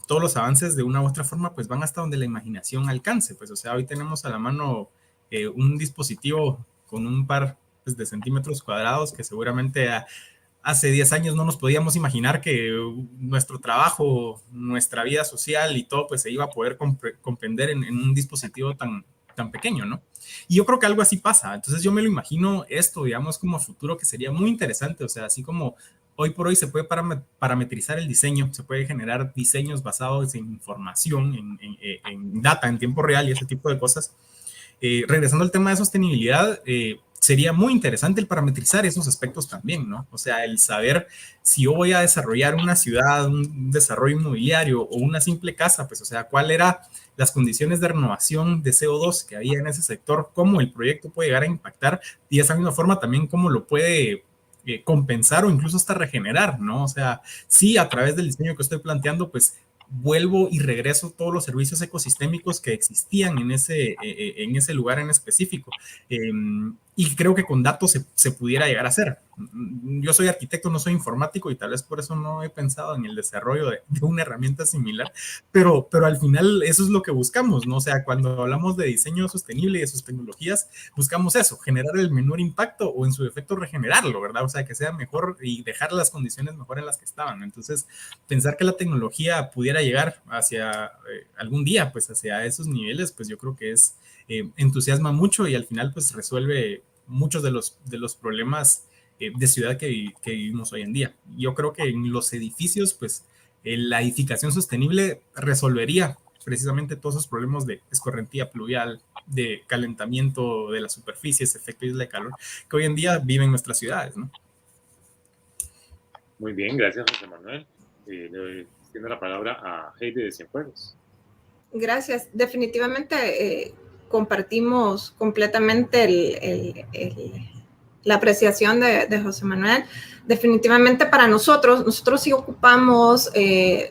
todos los avances de una u otra forma pues van hasta donde la imaginación alcance. Pues o sea, hoy tenemos a la mano un dispositivo con un par pues, de centímetros cuadrados que seguramente hace 10 años no nos podíamos imaginar que nuestro trabajo, nuestra vida social y todo pues se iba a poder comprender en un dispositivo tan pequeño, ¿no? Y yo creo que algo así pasa. Entonces yo me lo imagino esto, digamos, como a futuro, que sería muy interesante. O sea, así como hoy por hoy se puede parametrizar el diseño, se puede generar diseños basados en información, en data, en tiempo real y ese tipo de cosas. Regresando al tema de sostenibilidad, sería muy interesante el parametrizar esos aspectos también, ¿no? O sea, el saber si yo voy a desarrollar una ciudad, un desarrollo inmobiliario o una simple casa, pues, o sea, cuál era las condiciones de renovación de CO2 que había en ese sector, cómo el proyecto puede llegar a impactar y de esa misma forma también cómo lo puede compensar o incluso hasta regenerar, ¿no? O sea, sí, a través del diseño que estoy planteando, pues vuelvo y regreso todos los servicios ecosistémicos que existían en ese lugar en específico. Y creo que con datos se pudiera llegar a hacer. Yo soy arquitecto, no soy informático y tal vez por eso no he pensado en el desarrollo de una herramienta similar, pero al final eso es lo que buscamos, ¿no? O sea, cuando hablamos de diseño sostenible y de sus tecnologías, buscamos eso, generar el menor impacto o en su defecto regenerarlo, ¿verdad? O sea, que sea mejor y dejar las condiciones mejor en las que estaban. Entonces, pensar que la tecnología pudiera llegar hacia algún día, pues hacia esos niveles, pues yo creo que es entusiasma mucho y al final pues resuelve muchos de los problemas de ciudad que vivimos hoy en día. Yo creo que en los edificios, pues la edificación sostenible resolvería precisamente todos esos problemas de escorrentía pluvial, de calentamiento de las superficies, efecto isla de calor, que hoy en día viven nuestras ciudades, ¿no? Muy bien, gracias, José Manuel. Le doy la palabra a Heidi de Cienfuegos. Gracias. Definitivamente compartimos completamente la apreciación de José Manuel. Definitivamente para nosotros sí ocupamos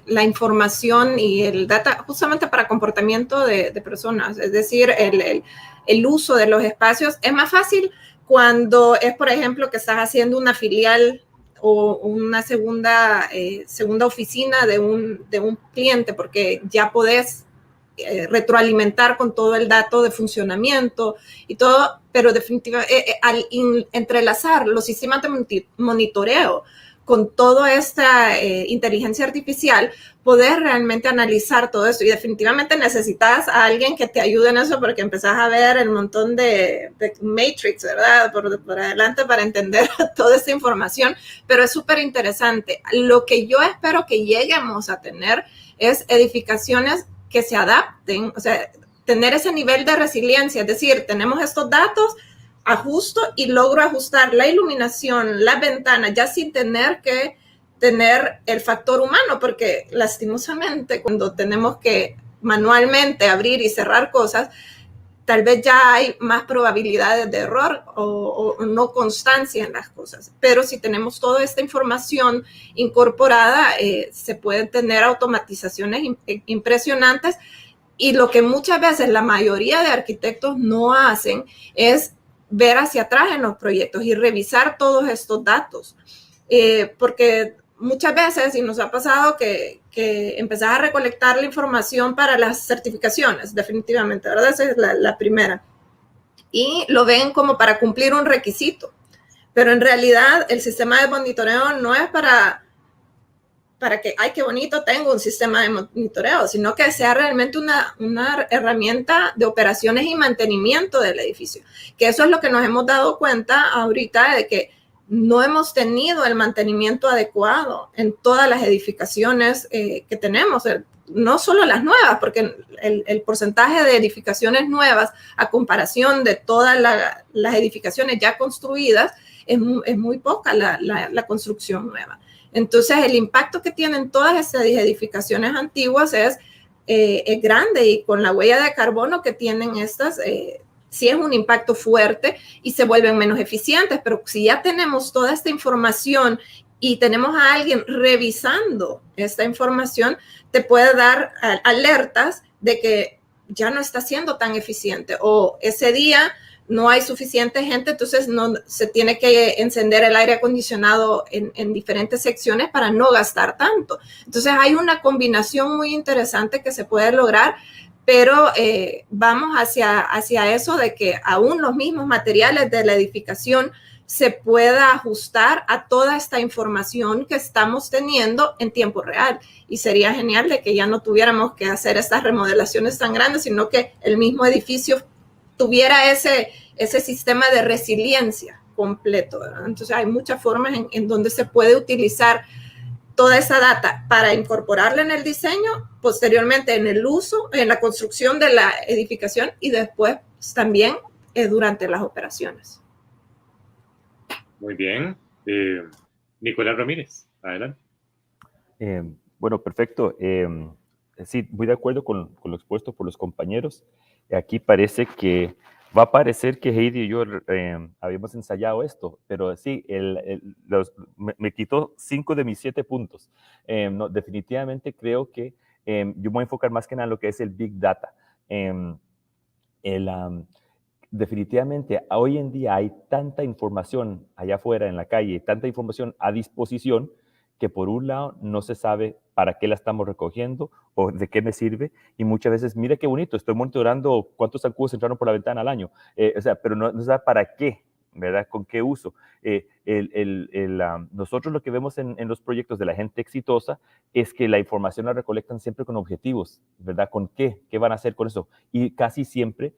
la información y el data justamente para comportamiento de personas, es decir, el uso de los espacios. Es más fácil cuando es, por ejemplo, que estás haciendo una filial o una segunda oficina de un cliente, porque ya podés retroalimentar con todo el dato de funcionamiento y todo, pero definitivamente al entrelazar los sistemas de monitoreo con toda esta inteligencia artificial, poder realmente analizar todo eso. Y definitivamente necesitas a alguien que te ayude en eso, porque empezás a ver el montón de matrix, ¿verdad? Por adelante para entender toda esta información, pero es súper interesante. Lo que yo espero que lleguemos a tener es edificaciones que se adapten, o sea, tener ese nivel de resiliencia, es decir, tenemos estos datos, ajusto y logro ajustar la iluminación, las ventanas, ya sin tener que tener el factor humano, porque lastimosamente cuando tenemos que manualmente abrir y cerrar cosas, tal vez ya hay más probabilidades de error o no constancia en las cosas. Pero si tenemos toda esta información incorporada, se pueden tener automatizaciones impresionantes. Y lo que muchas veces la mayoría de arquitectos no hacen es ver hacia atrás en los proyectos y revisar todos estos datos. Porque muchas veces, y nos ha pasado que empezás a recolectar la información para las certificaciones, definitivamente, ¿verdad? Esa es la primera. Y lo ven como para cumplir un requisito. Pero en realidad el sistema de monitoreo no es para que, ay, qué bonito, tengo un sistema de monitoreo, sino que sea realmente una herramienta de operaciones y mantenimiento del edificio. Que eso es lo que nos hemos dado cuenta ahorita, de que no hemos tenido el mantenimiento adecuado en todas las edificaciones que tenemos, no solo las nuevas, porque el porcentaje de edificaciones nuevas a comparación de todas las edificaciones ya construidas es muy poca la construcción nueva. Entonces, el impacto que tienen todas estas edificaciones antiguas es grande, y con la huella de carbono que tienen estas, sí es un impacto fuerte y se vuelven menos eficientes. Pero si ya tenemos toda esta información y tenemos a alguien revisando esta información, te puede dar alertas de que ya no está siendo tan eficiente, o ese día no hay suficiente gente, entonces no se tiene que encender el aire acondicionado en diferentes secciones para no gastar tanto. Entonces hay una combinación muy interesante que se puede lograr, pero vamos hacia eso de que aún los mismos materiales de la edificación se pueda ajustar a toda esta información que estamos teniendo en tiempo real. Y sería genial de que ya no tuviéramos que hacer estas remodelaciones tan grandes, sino que el mismo edificio tuviera ese sistema de resiliencia completo, ¿verdad? Entonces hay muchas formas en donde se puede utilizar toda esa data para incorporarla en el diseño, posteriormente en el uso, en la construcción de la edificación, y después también durante las operaciones. Muy bien. Nicolás Ramírez, adelante. Bueno, perfecto. Sí, muy de acuerdo con lo expuesto por los compañeros. Aquí parece que va a parecer que Heidi y yo habíamos ensayado esto, pero sí, me quitó 5 de mis 7 puntos. No, definitivamente creo que yo me voy a enfocar más que nada en lo que es el Big Data. Definitivamente, hoy en día hay tanta información allá afuera en la calle, tanta información a disposición, que por un lado no se sabe para qué la estamos recogiendo o de qué me sirve, y muchas veces, mira qué bonito, estoy monitorando cuántos zancudos entraron por la ventana al año, pero no se sabe para qué, ¿verdad? ¿Con qué uso? Nosotros lo que vemos en los proyectos de la gente exitosa es que la información la recolectan siempre con objetivos, ¿verdad? ¿Con qué? ¿Qué van a hacer con eso? Y casi siempre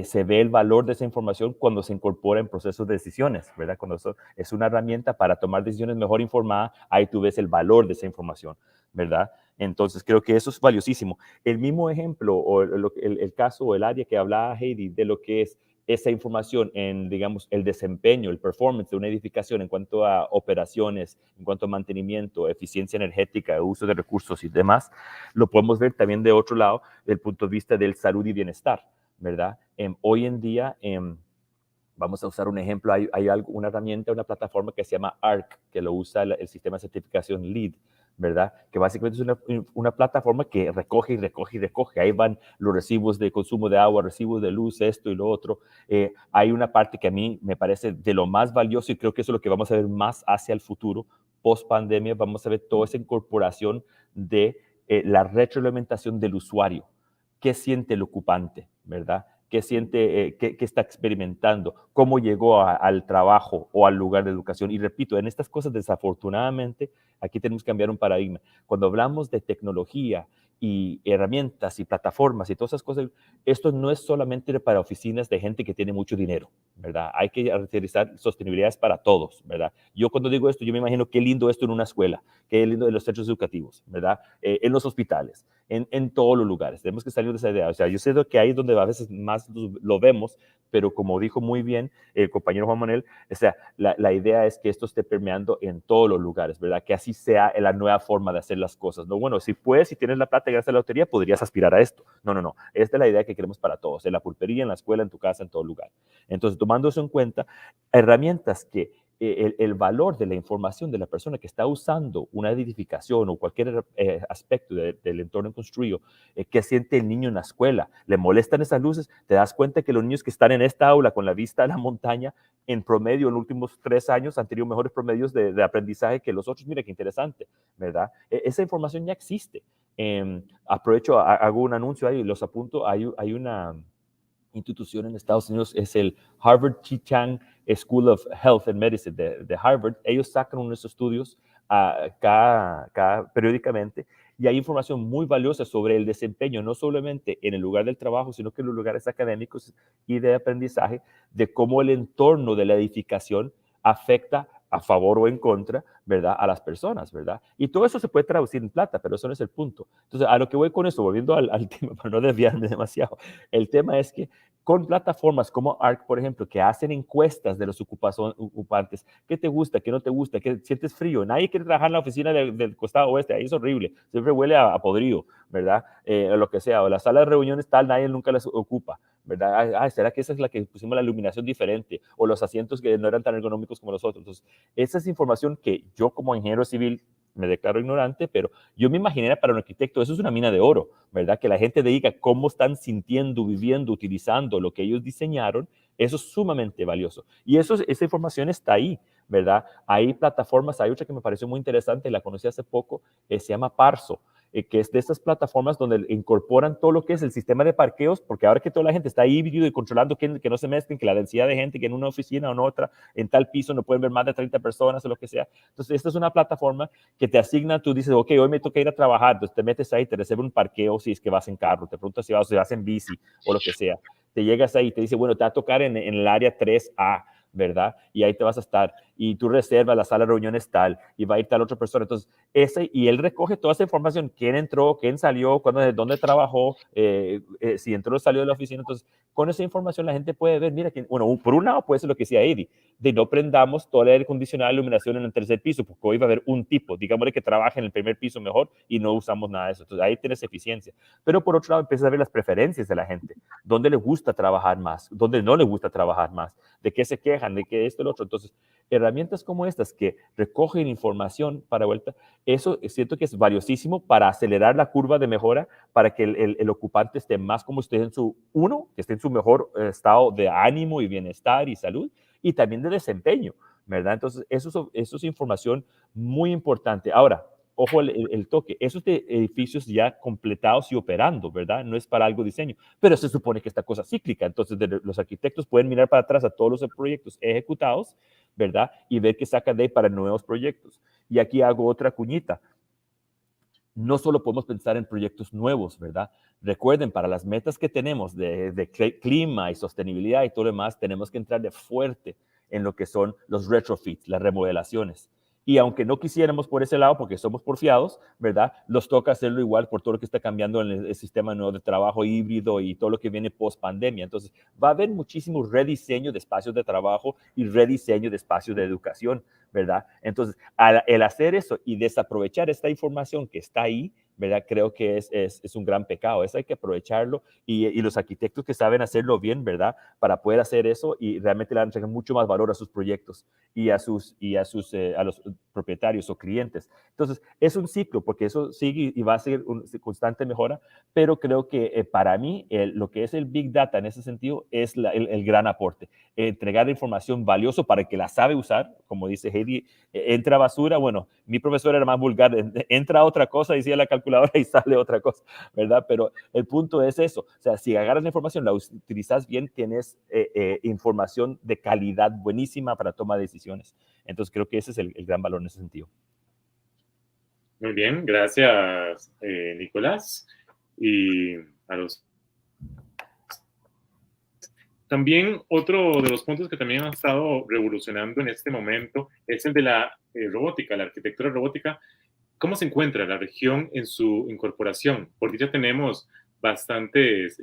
se ve el valor de esa información cuando se incorpora en procesos de decisiones, ¿verdad? Cuando eso es una herramienta para tomar decisiones mejor informadas, ahí tú ves el valor de esa información, ¿verdad? Entonces creo que eso es valiosísimo. El mismo ejemplo o el caso o el área que hablaba Heidi de lo que es esa información en, digamos, el desempeño, el performance de una edificación en cuanto a operaciones, en cuanto a mantenimiento, eficiencia energética, uso de recursos y demás, lo podemos ver también de otro lado, desde el punto de vista del salud y bienestar, ¿verdad? Hoy en día, vamos a usar un ejemplo, hay una herramienta, una plataforma que se llama ARC, que lo usa el sistema de certificación LEED, ¿verdad? Que básicamente es una plataforma que recoge y recoge y recoge. Ahí van los recibos de consumo de agua, recibos de luz, esto y lo otro. Hay una parte que a mí me parece de lo más valioso y creo que eso es lo que vamos a ver más hacia el futuro. Post pandemia vamos a ver toda esa incorporación de la retroalimentación del usuario. ¿Qué siente el ocupante, verdad? ¿Qué siente, qué está experimentando? ¿Cómo llegó al trabajo o al lugar de educación? Y repito, en estas cosas, desafortunadamente, aquí tenemos que cambiar un paradigma. Cuando hablamos de tecnología y herramientas y plataformas y todas esas cosas, esto no es solamente para oficinas de gente que tiene mucho dinero, ¿verdad? Hay que realizar sostenibilidades para todos, ¿verdad? Yo cuando digo esto, yo me imagino qué lindo esto en una escuela, qué lindo en los centros educativos, ¿verdad? En los hospitales, en todos los lugares. Tenemos que salir de esa idea. O sea, yo sé que ahí es donde a veces más lo vemos, pero como dijo muy bien el compañero Juan Manuel, o sea, la idea es que esto esté permeando en todos los lugares, ¿verdad? Que así sea la nueva forma de hacer las cosas. No, bueno, si puedes, si tienes la plata y gastas la lotería, podrías aspirar a esto. No, no, no. Esta es la idea que queremos para todos, en la pulpería, en la escuela, en tu casa, en todo lugar. Entonces, tomando eso en cuenta, herramientas que el valor de la información de la persona que está usando una edificación o cualquier aspecto del entorno construido, que siente el niño en la escuela, le molestan esas luces, te das cuenta que los niños que están en esta aula con la vista a la montaña, en promedio, en los últimos 3 años, han tenido mejores promedios de aprendizaje que los otros. Mira qué interesante, ¿verdad? Esa información ya existe. Aprovecho, hago un anuncio ahí, los apunto, hay una institución en Estados Unidos, es el Harvard Chi Chang School of Health and Medicine de Harvard. Ellos sacan unos estudios periódicamente y hay información muy valiosa sobre el desempeño, no solamente en el lugar del trabajo, sino que en los lugares académicos y de aprendizaje, de cómo el entorno de la edificación afecta a favor o en contra, ¿verdad? A las personas, ¿verdad? Y todo eso se puede traducir en plata, pero eso no es el punto. Entonces, a lo que voy con esto, volviendo al tema, para no desviarme demasiado, el tema es que con plataformas como ARC, por ejemplo, que hacen encuestas de los ocupantes, ¿qué te gusta, qué no te gusta, qué sientes frío? Nadie quiere trabajar en la oficina del costado oeste, ahí es horrible, siempre huele a podrido, ¿verdad? O lo que sea, o la sala de reuniones tal, nadie nunca las ocupa, ¿verdad? ¿Será que esa es la que pusimos la iluminación diferente? O los asientos que no eran tan ergonómicos como los otros. Entonces, esa es información que yo como ingeniero civil me declaro ignorante, pero yo me imaginé para un arquitecto, eso es una mina de oro, ¿verdad? Que la gente diga cómo están sintiendo, viviendo, utilizando lo que ellos diseñaron, eso es sumamente valioso. Y esa información está ahí, ¿verdad? Hay plataformas, hay otra que me pareció muy interesante, la conocí hace poco, se llama Parso, que es de estas plataformas donde incorporan todo lo que es el sistema de parqueos, porque ahora que toda la gente está ahí dividido y controlando que no se mezclen, que la densidad de gente que en una oficina o en otra, en tal piso no pueden ver más de 30 personas o lo que sea. Entonces, esta es una plataforma que te asigna, tú dices, ok, hoy me toca ir a trabajar, entonces te metes ahí, te reserva un parqueo si es que vas en carro, te preguntas si vas en bici o lo que sea. Te llegas ahí y te dice, bueno, te va a tocar en el área 3A, ¿verdad? Y ahí te vas a estar. Y tú reservas la sala de reuniones tal, y va a ir tal otra persona. Entonces, y él recoge toda esa información, quién entró, quién salió, dónde trabajó, si entró o salió de la oficina. Entonces, con esa información la gente puede ver, mira, bueno, por un lado puede ser lo que decía Eddie, de no prendamos todo el aire acondicionado, iluminación en el tercer piso, porque hoy va a haber un tipo, digámosle que trabaja en el primer piso mejor y no usamos nada de eso. Entonces, ahí tienes eficiencia. Pero por otro lado, empiezas a ver las preferencias de la gente, dónde le gusta trabajar más, dónde no le gusta trabajar más, de qué se quejan, de qué esto y lo otro. Entonces, herramientas como estas que recogen información para vuelta, eso siento que es valiosísimo para acelerar la curva de mejora, para que el ocupante esté más como usted que esté en su mejor estado de ánimo y bienestar y salud, y también de desempeño, ¿verdad? Entonces, eso es información muy importante. Ahora, ojo el toque, esos de edificios ya completados y operando, ¿verdad? No es para algo diseño, pero se supone que esta cosa es cíclica, entonces los arquitectos pueden mirar para atrás a todos los proyectos ejecutados, ¿verdad? Y ver qué sacan de ahí para nuevos proyectos. Y aquí hago otra cuñita. No solo podemos pensar en proyectos nuevos, ¿verdad? Recuerden, para las metas que tenemos de clima y sostenibilidad y todo lo demás, tenemos que entrar de fuerte en lo que son los retrofits, las remodelaciones. Y aunque no quisiéramos por ese lado, porque somos porfiados, ¿verdad? Nos toca hacerlo igual por todo lo que está cambiando en el sistema nuevo de trabajo híbrido y todo lo que viene post pandemia. Entonces, va a haber muchísimo rediseño de espacios de trabajo y rediseño de espacios de educación, ¿verdad? Entonces, el hacer eso y desaprovechar esta información que está ahí, ¿verdad? Creo que es un gran pecado. Eso hay que aprovecharlo y los arquitectos que saben hacerlo bien, ¿verdad? Para poder hacer eso y realmente le entregan mucho más valor a sus proyectos y a los propietarios o clientes. Entonces, es un ciclo porque eso sigue y va a ser una constante mejora, pero creo que para mí lo que es el Big Data en ese sentido es el gran aporte. Entregar información valiosa para el que la sabe usar, como dice Heidi, entra basura, bueno, mi profesor era más vulgar, entra otra cosa, decía la calculadora y sale otra cosa, ¿verdad? Pero el punto es eso, o sea, si agarras la información, la utilizas bien, tienes información de calidad buenísima para toma de decisiones. Entonces creo que ese es el gran valor en ese sentido. Muy bien, gracias, Nicolás. Y a los... También otro de los puntos que también ha estado revolucionando en este momento es el de la robótica, la arquitectura robótica. ¿Cómo se encuentra la región en su incorporación? Porque ya tenemos bastantes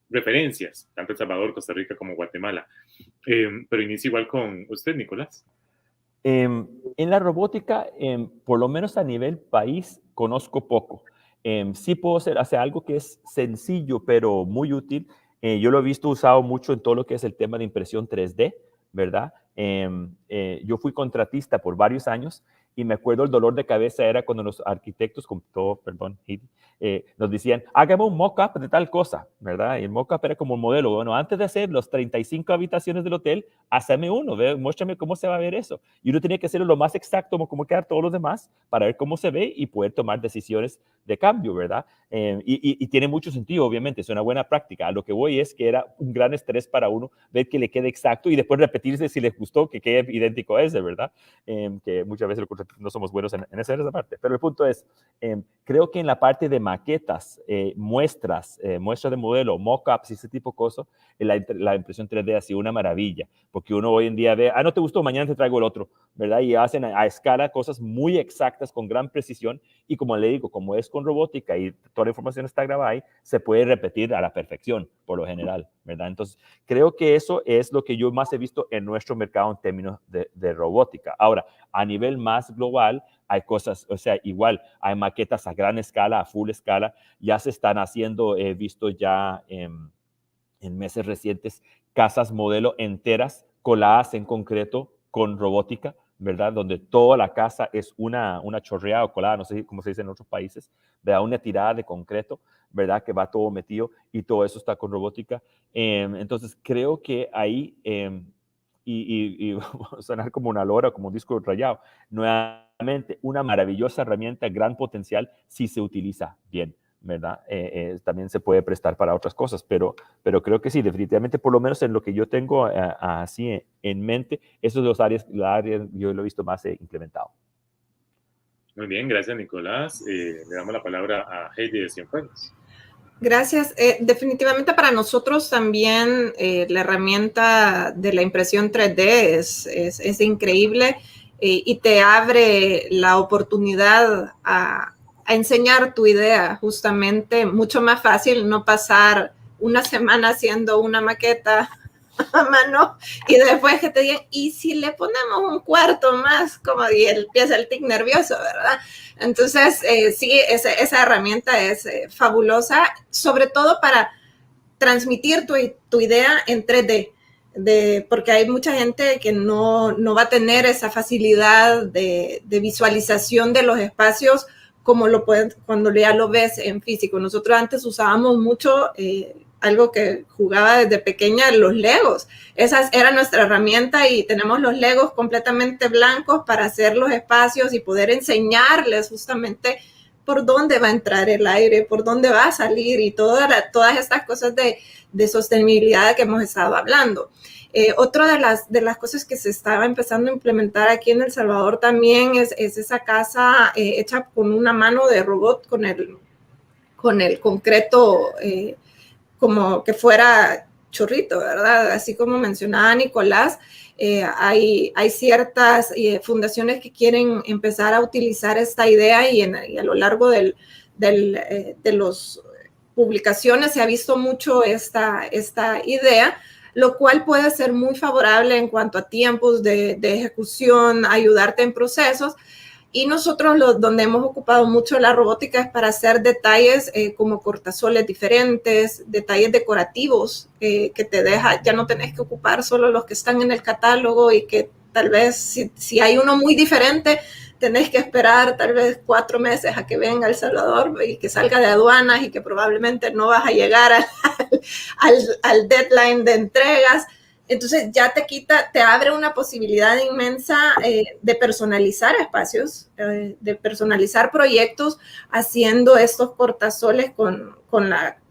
referencias, tanto El Salvador, Costa Rica como Guatemala. Pero inicio igual con usted, Nicolás. En la robótica, por lo menos a nivel país, conozco poco. Sí puedo hacer algo que es sencillo, pero muy útil. Yo lo he visto usado mucho en todo lo que es el tema de impresión 3D, ¿verdad? Yo fui contratista por varios años y me acuerdo el dolor de cabeza era cuando los arquitectos, con todo, perdón, nos decían, hágame un mock-up de tal cosa, ¿verdad? Y el mock-up era como un modelo. Bueno, antes de hacer los 35 habitaciones del hotel, hazme uno, muéstrame cómo se va a ver eso. Y uno tenía que hacerlo lo más exacto como quedar todos los demás para ver cómo se ve y poder tomar decisiones de cambio, ¿verdad? Y tiene mucho sentido, obviamente, es una buena práctica. A lo que voy es que era un gran estrés para uno ver que le quede exacto y después repetirse si les gustó que quede idéntico a ese, ¿verdad? Que muchas veces no somos buenos en esa parte. Pero el punto es, creo que en la parte de maquetas, muestras de modelo, mock-ups y ese tipo de cosas, la impresión 3D ha sido una maravilla, porque uno hoy en día ve, no te gustó, mañana te traigo el otro, ¿verdad? Y hacen a escala cosas muy exactas con gran precisión y como le digo, como es con robótica y toda la información está grabada ahí, se puede repetir a la perfección, por lo general, ¿verdad? Entonces, creo que eso es lo que yo más he visto en nuestro mercado en términos de robótica. Ahora, a nivel más global, hay cosas, o sea, igual, hay maquetas a gran escala, a full escala, ya se están haciendo, he visto ya en meses recientes, casas modelo enteras coladas en concreto con robótica, ¿verdad? Donde toda la casa es una chorreada o colada, no sé cómo se dice en otros países, ¿verdad? Una tirada de concreto, ¿verdad? Que va todo metido y todo eso está con robótica. Entonces, creo que ahí, y sonar como una lora, como un disco rayado, nuevamente, una maravillosa herramienta, gran potencial si se utiliza bien, ¿verdad? También se puede prestar para otras cosas, pero creo que sí, definitivamente, por lo menos en lo que yo tengo así en mente, esos dos áreas yo lo he visto más implementado. Muy bien, gracias, Nicolás. Le damos la palabra a Heidi de Cienfuegos. Gracias. Definitivamente para nosotros también la herramienta de la impresión 3D es increíble y te abre la oportunidad a enseñar tu idea justamente mucho más fácil, no pasar una semana haciendo una maqueta a mano y después que te digan, y si le ponemos un cuarto más, como y empieza el tic nervioso, ¿verdad? Entonces, sí, esa herramienta es fabulosa, sobre todo para transmitir tu idea en 3D. Porque hay mucha gente que no va a tener esa facilidad de visualización de los espacios como lo pueden cuando ya lo ves en físico. Nosotros antes usábamos mucho algo que jugaba desde pequeña, los Legos. Esa era nuestra herramienta y tenemos los Legos completamente blancos para hacer los espacios y poder enseñarles justamente por dónde va a entrar el aire, por dónde va a salir y todas estas cosas de sostenibilidad que hemos estado hablando. Otra de las cosas que se estaba empezando a implementar aquí en El Salvador también es esa casa hecha con una mano de robot, con el concreto como que fuera chorrito, ¿verdad? Así como mencionaba Nicolás. Hay ciertas fundaciones que quieren empezar a utilizar esta idea y a lo largo de las publicaciones se ha visto mucho esta idea, lo cual puede ser muy favorable en cuanto a tiempos de ejecución, ayudarte en procesos. Y nosotros donde hemos ocupado mucho la robótica es para hacer detalles como cortasoles diferentes, detalles decorativos que te deja, ya no tenés que ocupar solo los que están en el catálogo y que tal vez si hay uno muy diferente, tenés que esperar tal vez 4 meses a que venga El Salvador y que salga de aduanas y que probablemente no vas a llegar al deadline de entregas. Entonces ya te abre una posibilidad inmensa de personalizar espacios, de personalizar proyectos, haciendo estos cortasoles con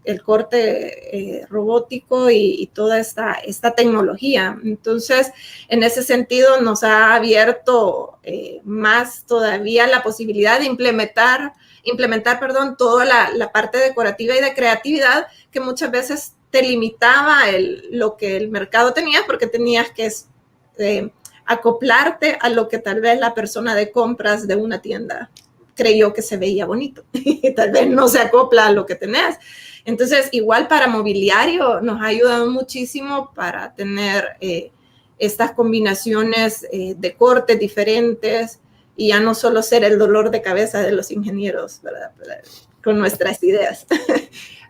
el corte robótico y toda esta tecnología. Entonces, en ese sentido, nos ha abierto más todavía la posibilidad de implementar toda la parte decorativa y de creatividad que muchas veces te limitaba lo que el mercado tenía, porque tenías que acoplarte a lo que tal vez la persona de compras de una tienda creyó que se veía bonito y tal vez no se acopla a lo que tenés. Entonces, igual para mobiliario nos ha ayudado muchísimo para tener estas combinaciones de cortes diferentes y ya no solo ser el dolor de cabeza de los ingenieros, ¿verdad? Con nuestras ideas.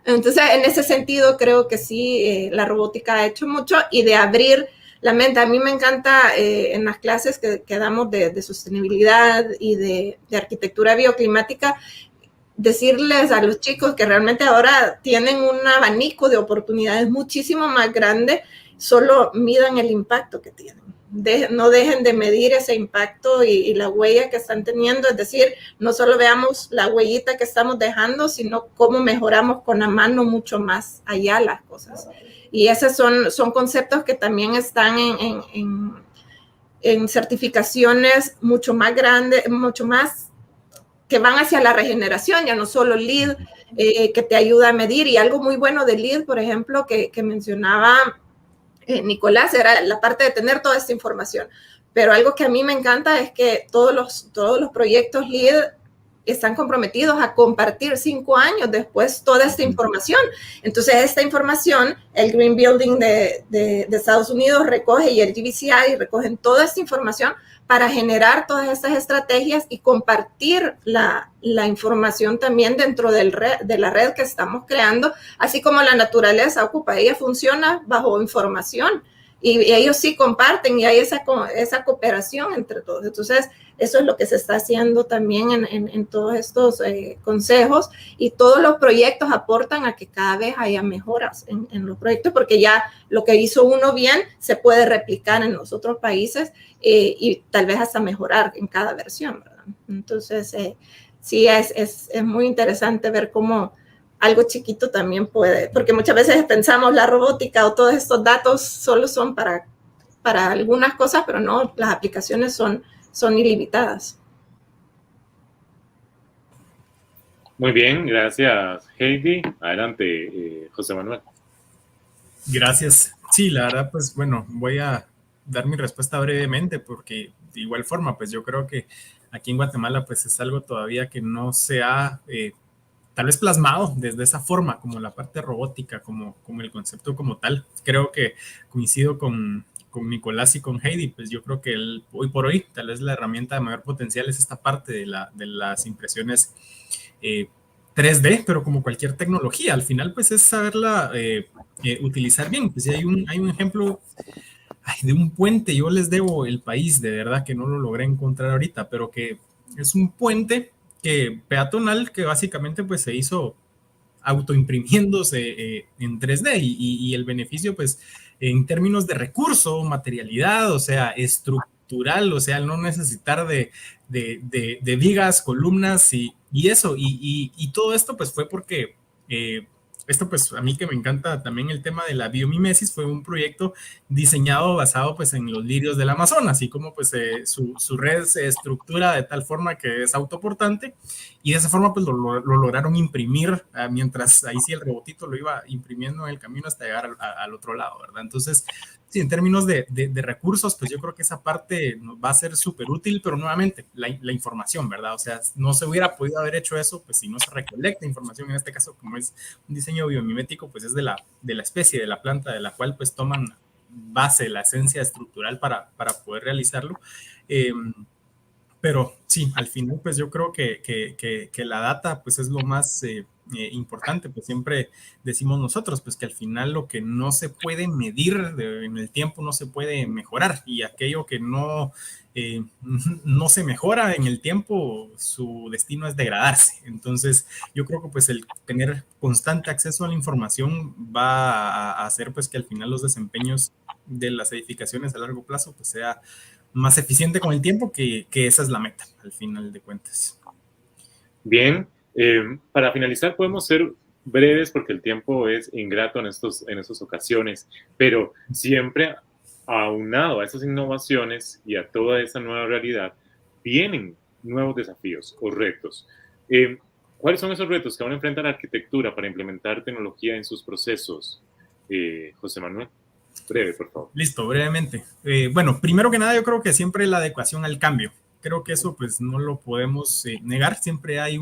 Entonces, en ese sentido, creo que sí, la robótica ha hecho mucho y de abrir la mente. A mí me encanta en las clases que damos de sostenibilidad y de arquitectura bioclimática, decirles a los chicos que realmente ahora tienen un abanico de oportunidades muchísimo más grande, solo midan el impacto que tienen. No dejen de medir ese impacto y la huella que están teniendo, es decir, no solo veamos la huellita que estamos dejando, sino cómo mejoramos con la mano mucho más allá las cosas. Y esos son conceptos que también están en certificaciones mucho más grandes, mucho más que van hacia la regeneración, ya no solo LEED, que te ayuda a medir. Y algo muy bueno de LEED, por ejemplo, que mencionaba Nicolás, era la parte de tener toda esta información. Pero algo que a mí me encanta es que todos los proyectos LEED están comprometidos a compartir 5 años después toda esta información. Entonces, esta información, el Green Building de Estados Unidos recoge y el GBCI recogen toda esta información para generar todas estas estrategias y compartir la información también dentro de la red que estamos creando, así como la naturaleza ocupa. Ella funciona bajo información y ellos sí comparten y hay esa cooperación entre todos. Entonces, eso es lo que se está haciendo también en todos estos consejos, y todos los proyectos aportan a que cada vez haya mejoras en los proyectos, porque ya lo que hizo uno bien se puede replicar en los otros países y tal vez hasta mejorar en cada versión, ¿verdad? Entonces, sí, es muy interesante ver cómo algo chiquito también puede, porque muchas veces pensamos la robótica o todos estos datos solo son para algunas cosas, pero no, las aplicaciones son ilimitadas. Muy bien, gracias Heidi. Adelante, José Manuel. Gracias. Sí, la verdad, pues bueno, voy a dar mi respuesta brevemente porque de igual forma, pues yo creo que aquí en Guatemala pues es algo todavía que no se ha tal vez plasmado desde esa forma, como la parte robótica, como el concepto como tal. Creo que coincido con Nicolás y con Heidi, pues yo creo que hoy por hoy tal vez la herramienta de mayor potencial es esta parte de las impresiones 3D, pero como cualquier tecnología, al final pues es saberla utilizar bien. Pues hay un ejemplo de un puente, yo les debo el país, de verdad que no lo logré encontrar ahorita, pero que es un puente peatonal que básicamente pues se hizo autoimprimiéndose en 3D y el beneficio pues en términos de recurso, materialidad, o sea, estructural, o sea, al no necesitar de vigas, columnas y eso, y todo esto pues fue porque esto pues a mí que me encanta también el tema de la biomimesis, fue un proyecto diseñado basado pues en los lirios del Amazonas, así como pues su red se estructura de tal forma que es autoportante, y de esa forma pues lo lograron imprimir mientras ahí sí el robotito lo iba imprimiendo en el camino hasta llegar al otro lado, ¿verdad? Entonces sí, en términos de recursos, pues yo creo que esa parte nos va a ser súper útil, pero nuevamente, la información, ¿verdad? O sea, no se hubiera podido haber hecho eso, pues si no se recolecta información, en este caso, como es un diseño biomimético, pues es de la especie, de la planta, de la cual pues toman base, la esencia estructural para poder realizarlo. Pero sí, al final, pues yo creo que la data, pues es lo más importante, pues siempre decimos nosotros, pues que al final lo que no se puede medir en el tiempo no se puede mejorar, y aquello que no se mejora en el tiempo, su destino es degradarse. Entonces, yo creo que pues el tener constante acceso a la información va a hacer pues que al final los desempeños de las edificaciones a largo plazo pues sea más eficiente con el tiempo, que esa es la meta, al final de cuentas. Bien, para finalizar podemos ser breves porque el tiempo es ingrato en estas ocasiones, pero siempre aunado a esas innovaciones y a toda esa nueva realidad, vienen nuevos desafíos o retos. ¿Cuáles son esos retos que van a enfrentar la arquitectura para implementar tecnología en sus procesos? José Manuel. Breve, por favor. Listo, brevemente. Bueno, primero que nada, yo creo que siempre la adecuación al cambio. Creo que eso pues no lo podemos negar. Siempre hay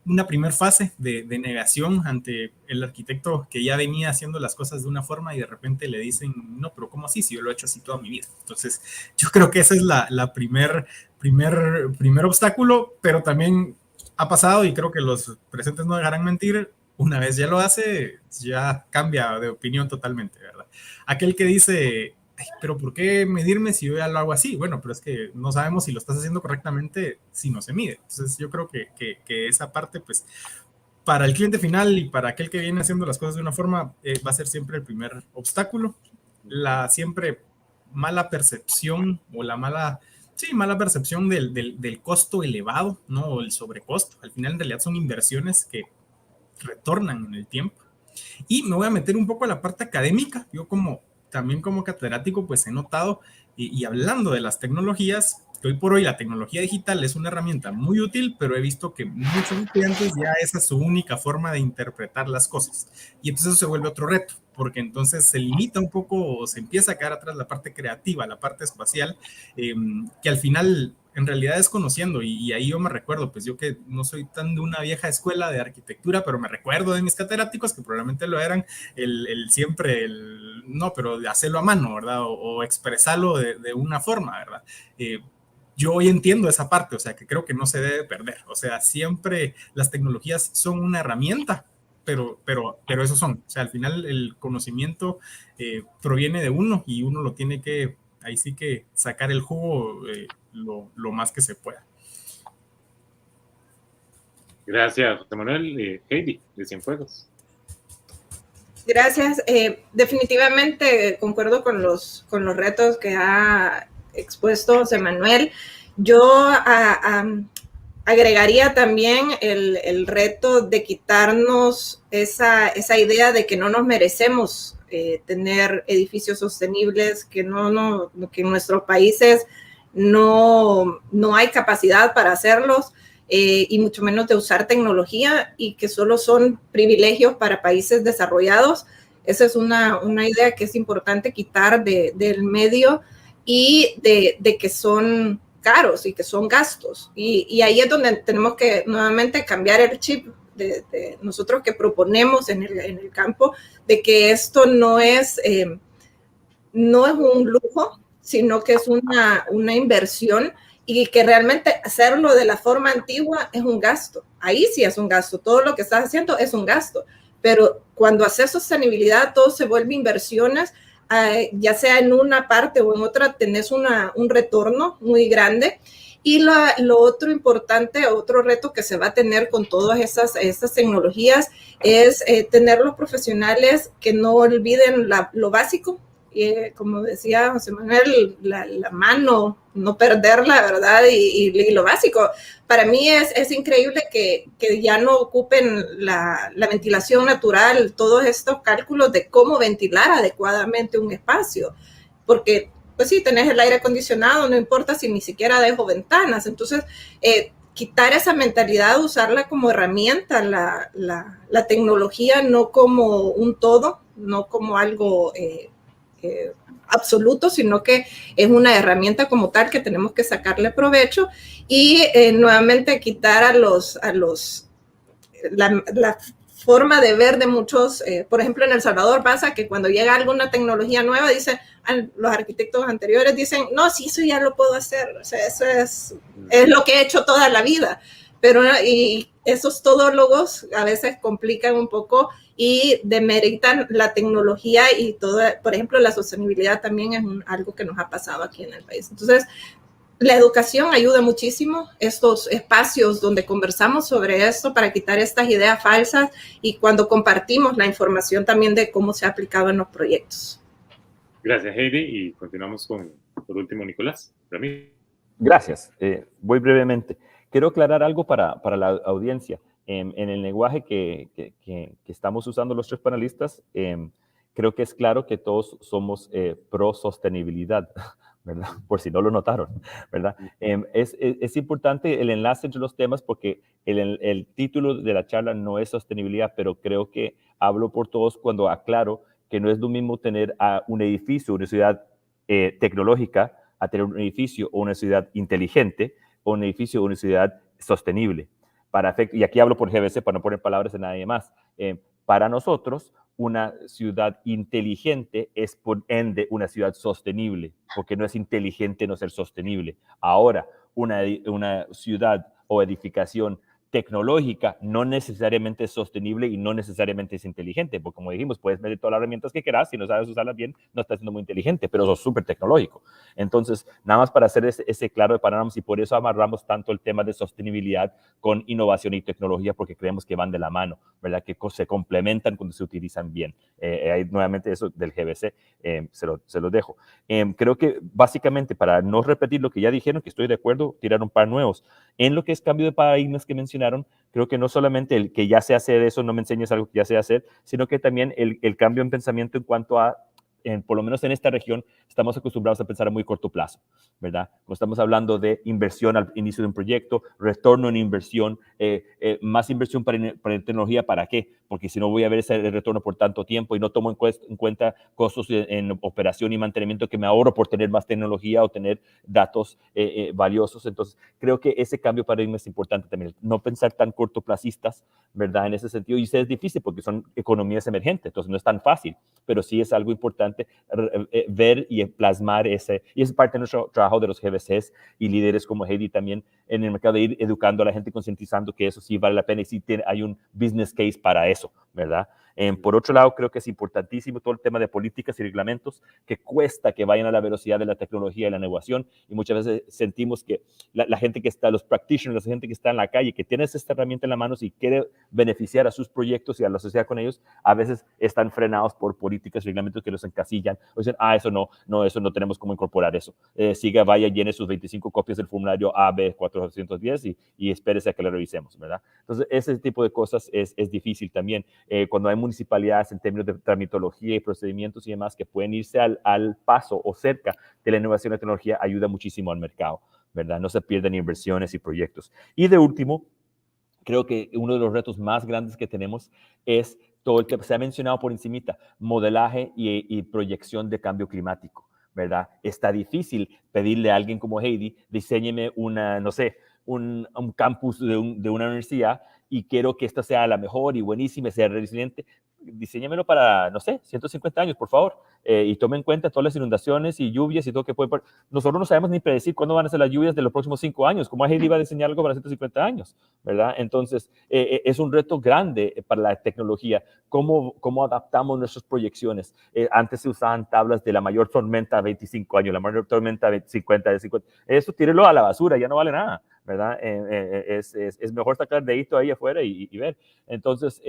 una primera fase de negación ante el arquitecto que ya venía haciendo las cosas de una forma y de repente le dicen, no, pero ¿cómo así? Si yo lo he hecho así toda mi vida. Entonces, yo creo que esa es la primer obstáculo, pero también ha pasado, y creo que los presentes no dejarán mentir, una vez ya lo hace, ya cambia de opinión totalmente, ¿verdad? Aquel que dice, pero ¿por qué medirme si yo ya lo hago así? Bueno, pero es que no sabemos si lo estás haciendo correctamente si no se mide. Entonces yo creo que esa parte, pues, para el cliente final y para aquel que viene haciendo las cosas de una forma, va a ser siempre el primer obstáculo. La siempre mala percepción o la mala percepción del costo elevado, ¿no? O el sobrecosto. Al final, en realidad, son inversiones que retornan en el tiempo. Y me voy a meter un poco a la parte académica. Yo también como catedrático pues he notado, y hablando de las tecnologías, que hoy por hoy la tecnología digital es una herramienta muy útil, pero he visto que muchos estudiantes ya esa es su única forma de interpretar las cosas. Y entonces eso se vuelve otro reto, porque entonces se limita un poco o se empieza a quedar atrás la parte creativa, la parte espacial, que al final en realidad es conociendo, y ahí yo me recuerdo, pues yo que no soy tan de una vieja escuela de arquitectura, pero me recuerdo de mis catedráticos que probablemente lo eran, no, pero de hacerlo a mano, ¿verdad? O expresarlo de una forma, ¿verdad? Yo hoy entiendo esa parte, o sea, que creo que no se debe perder, o sea, siempre las tecnologías son una herramienta, pero eso son, o sea, al final el conocimiento proviene de uno y uno lo tiene que, ahí sí que sacar el jugo lo más que se pueda. Gracias, José Manuel. Heidi, de Cienfuegos. Gracias. Definitivamente concuerdo con los retos que ha expuesto José Manuel. Yo agregaría también el reto de quitarnos esa idea de que no nos merecemos tener edificios sostenibles, que en nuestros países no hay capacidad para hacerlos, y mucho menos de usar tecnología, y que solo son privilegios para países desarrollados. Esa es una idea que es importante quitar del medio, y de que son caros y que son gastos. Y ahí es donde tenemos que nuevamente cambiar el chip de nosotros que proponemos en el campo, de que esto no es un lujo, sino que es una inversión, y que realmente hacerlo de la forma antigua es un gasto. Ahí sí es un gasto. Todo lo que estás haciendo es un gasto. Pero cuando haces sostenibilidad, todo se vuelve inversiones, ya sea en una parte o en otra, tenés un retorno muy grande. Y lo otro importante, otro reto que se va a tener con todas estas tecnologías es tener los profesionales que no olviden lo básico. Como decía José Manuel, la mano, no perderla, ¿verdad? Y lo básico. Para mí es increíble que ya no ocupen la ventilación natural, todos estos cálculos de cómo ventilar adecuadamente un espacio, porque pues sí, tenés el aire acondicionado, no importa si ni siquiera dejo ventanas. Entonces, quitar esa mentalidad, usarla como herramienta, la tecnología, no como un todo, no como algo absoluto, sino que es una herramienta como tal que tenemos que sacarle provecho y nuevamente quitar la forma de ver de muchos, por ejemplo en El Salvador pasa que cuando llega alguna tecnología nueva dicen, los arquitectos anteriores dicen, no, sí, eso ya lo puedo hacer, o sea, eso es lo que he hecho toda la vida, pero y esos todólogos a veces complican un poco y demeritan la tecnología y toda, por ejemplo, la sostenibilidad también es algo que nos ha pasado aquí en el país. Entonces, la educación ayuda muchísimo, estos espacios donde conversamos sobre esto para quitar estas ideas falsas y cuando compartimos la información también de cómo se ha aplicado en los proyectos. Gracias, Heidi, y continuamos con, por último, Nicolás. Gracias. Voy brevemente. Quiero aclarar algo para la audiencia. En el lenguaje que estamos usando los 3 panelistas, creo que es claro que todos somos pro sostenibilidad, ¿verdad? Por si no lo notaron, ¿verdad? Es importante el enlace entre los temas porque el título de la charla no es sostenibilidad, pero creo que hablo por todos cuando aclaro que no es lo mismo tener un edificio, una ciudad tecnológica, a tener un edificio o una ciudad inteligente o un edificio o una ciudad sostenible. Y aquí hablo por GBC para no poner palabras de nadie más. Para nosotros, una ciudad inteligente es por ende una ciudad sostenible, porque no es inteligente no ser sostenible. Ahora, una ciudad o edificación tecnológica no necesariamente es sostenible y no necesariamente es inteligente, porque como dijimos, puedes meter todas las herramientas que quieras, si no sabes usarlas bien, no estás siendo muy inteligente, pero sos súper tecnológico. Entonces, nada más para hacer ese claro de panorama, y por eso amarramos tanto el tema de sostenibilidad con innovación y tecnología, porque creemos que van de la mano, ¿verdad? Que se complementan cuando se utilizan bien. Nuevamente eso del GBC, se lo dejo. Creo que básicamente, para no repetir lo que ya dijeron, que estoy de acuerdo, tirar un par nuevos. En lo que es cambio de paradigmas que mencionaron, creo que no solamente el que ya sé hacer eso, no me enseñes algo que ya sé hacer, sino que también el cambio en pensamiento en cuanto a, por lo menos en esta región, estamos acostumbrados a pensar a muy corto plazo, ¿verdad? Cuando estamos hablando de inversión al inicio de un proyecto, retorno en inversión, más inversión para tecnología, ¿para qué? Porque si no voy a ver ese retorno por tanto tiempo y no tomo en cuenta costos en operación y mantenimiento que me ahorro por tener más tecnología o tener datos valiosos. Entonces, creo que ese cambio de paradigma es importante también. No pensar tan cortoplacistas, ¿verdad? En ese sentido, y es difícil porque son economías emergentes, entonces no es tan fácil, pero sí es algo importante ver y plasmar ese, y es parte de nuestro trabajo de los GBCs y líderes como Heidi también en el mercado, de ir educando a la gente, concientizando que eso sí vale la pena y sí hay un business case para eso, ¿verdad? Por otro lado, creo que es importantísimo todo el tema de políticas y reglamentos que cuesta que vayan a la velocidad de la tecnología y la innovación, y muchas veces sentimos que la gente que está, los practitioners, la gente que está en la calle, que tiene esta herramienta en la mano y quiere beneficiar a sus proyectos y a la sociedad con ellos, a veces están frenados por políticas y reglamentos que los encasillan o dicen, eso no tenemos cómo incorporar eso. Siga, vaya, llene sus 25 copias del formulario AB410 y espérese a que lo revisemos, ¿verdad? Entonces, ese tipo de cosas es difícil también. Cuando hay municipalidades en términos de tramitología y procedimientos y demás que pueden irse al paso o cerca de la innovación y la tecnología, ayuda muchísimo al mercado, ¿verdad? No se pierden inversiones y proyectos. Y de último, creo que uno de los retos más grandes que tenemos es todo el que se ha mencionado por encimita, modelaje y proyección de cambio climático, ¿verdad? Está difícil pedirle a alguien como Heidi, diséñeme un campus de una universidad y quiero que esta sea la mejor y buenísima, sea resiliente. Diseñémelo para, 150 años, por favor, y tome en cuenta todas las inundaciones y lluvias y todo que puede pasar. Nosotros no sabemos ni predecir cuándo van a ser las lluvias de los próximos 5 años. ¿Cómo Heidi va a diseñar algo para 150 años? ¿Verdad? Entonces, es un reto grande para la tecnología. ¿Cómo adaptamos nuestras proyecciones? Antes se usaban tablas de la mayor tormenta a 25 años, la mayor tormenta a 50. Eso tírelo a la basura, ya no vale nada, ¿verdad? Es mejor sacar dedito ahí afuera y ver. Entonces,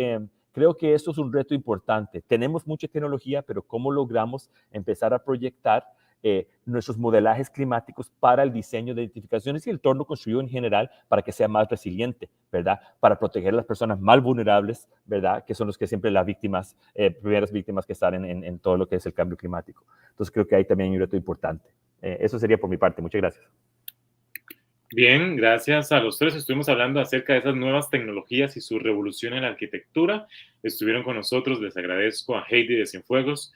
creo que esto es un reto importante. Tenemos mucha tecnología, pero ¿cómo logramos empezar a proyectar nuestros modelajes climáticos para el diseño de edificaciones y el entorno construido en general para que sea más resiliente, ¿verdad? Para proteger a las personas más vulnerables, ¿verdad? Que son los que siempre las víctimas, primeras víctimas que salen en todo lo que es el cambio climático. Entonces creo que ahí también hay un reto importante. Eso sería por mi parte. Muchas gracias. Bien, gracias a los tres. Estuvimos hablando acerca de esas nuevas tecnologías y su revolución en la arquitectura. Estuvieron con nosotros, les agradezco a Heidi de Cienfuegos,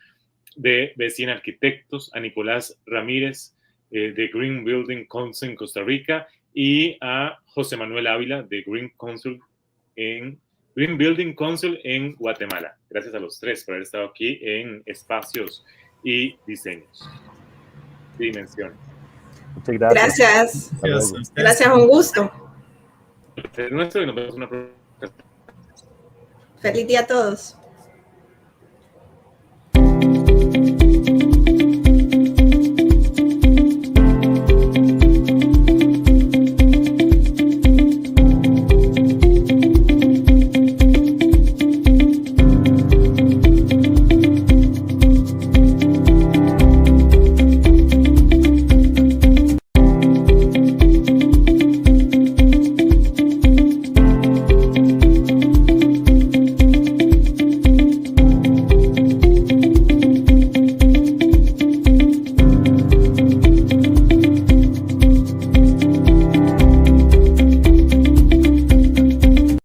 de Vecina Arquitectos, a Nicolás Ramírez de Green Building Council en Costa Rica y a José Manuel Ávila de Green Building Council en Guatemala. Gracias a los tres por haber estado aquí en Espacios y Diseños. Dimensiones. Muchas gracias. Gracias, un gusto. Es nuestro y nos vemos en una próxima. Feliz día a todos.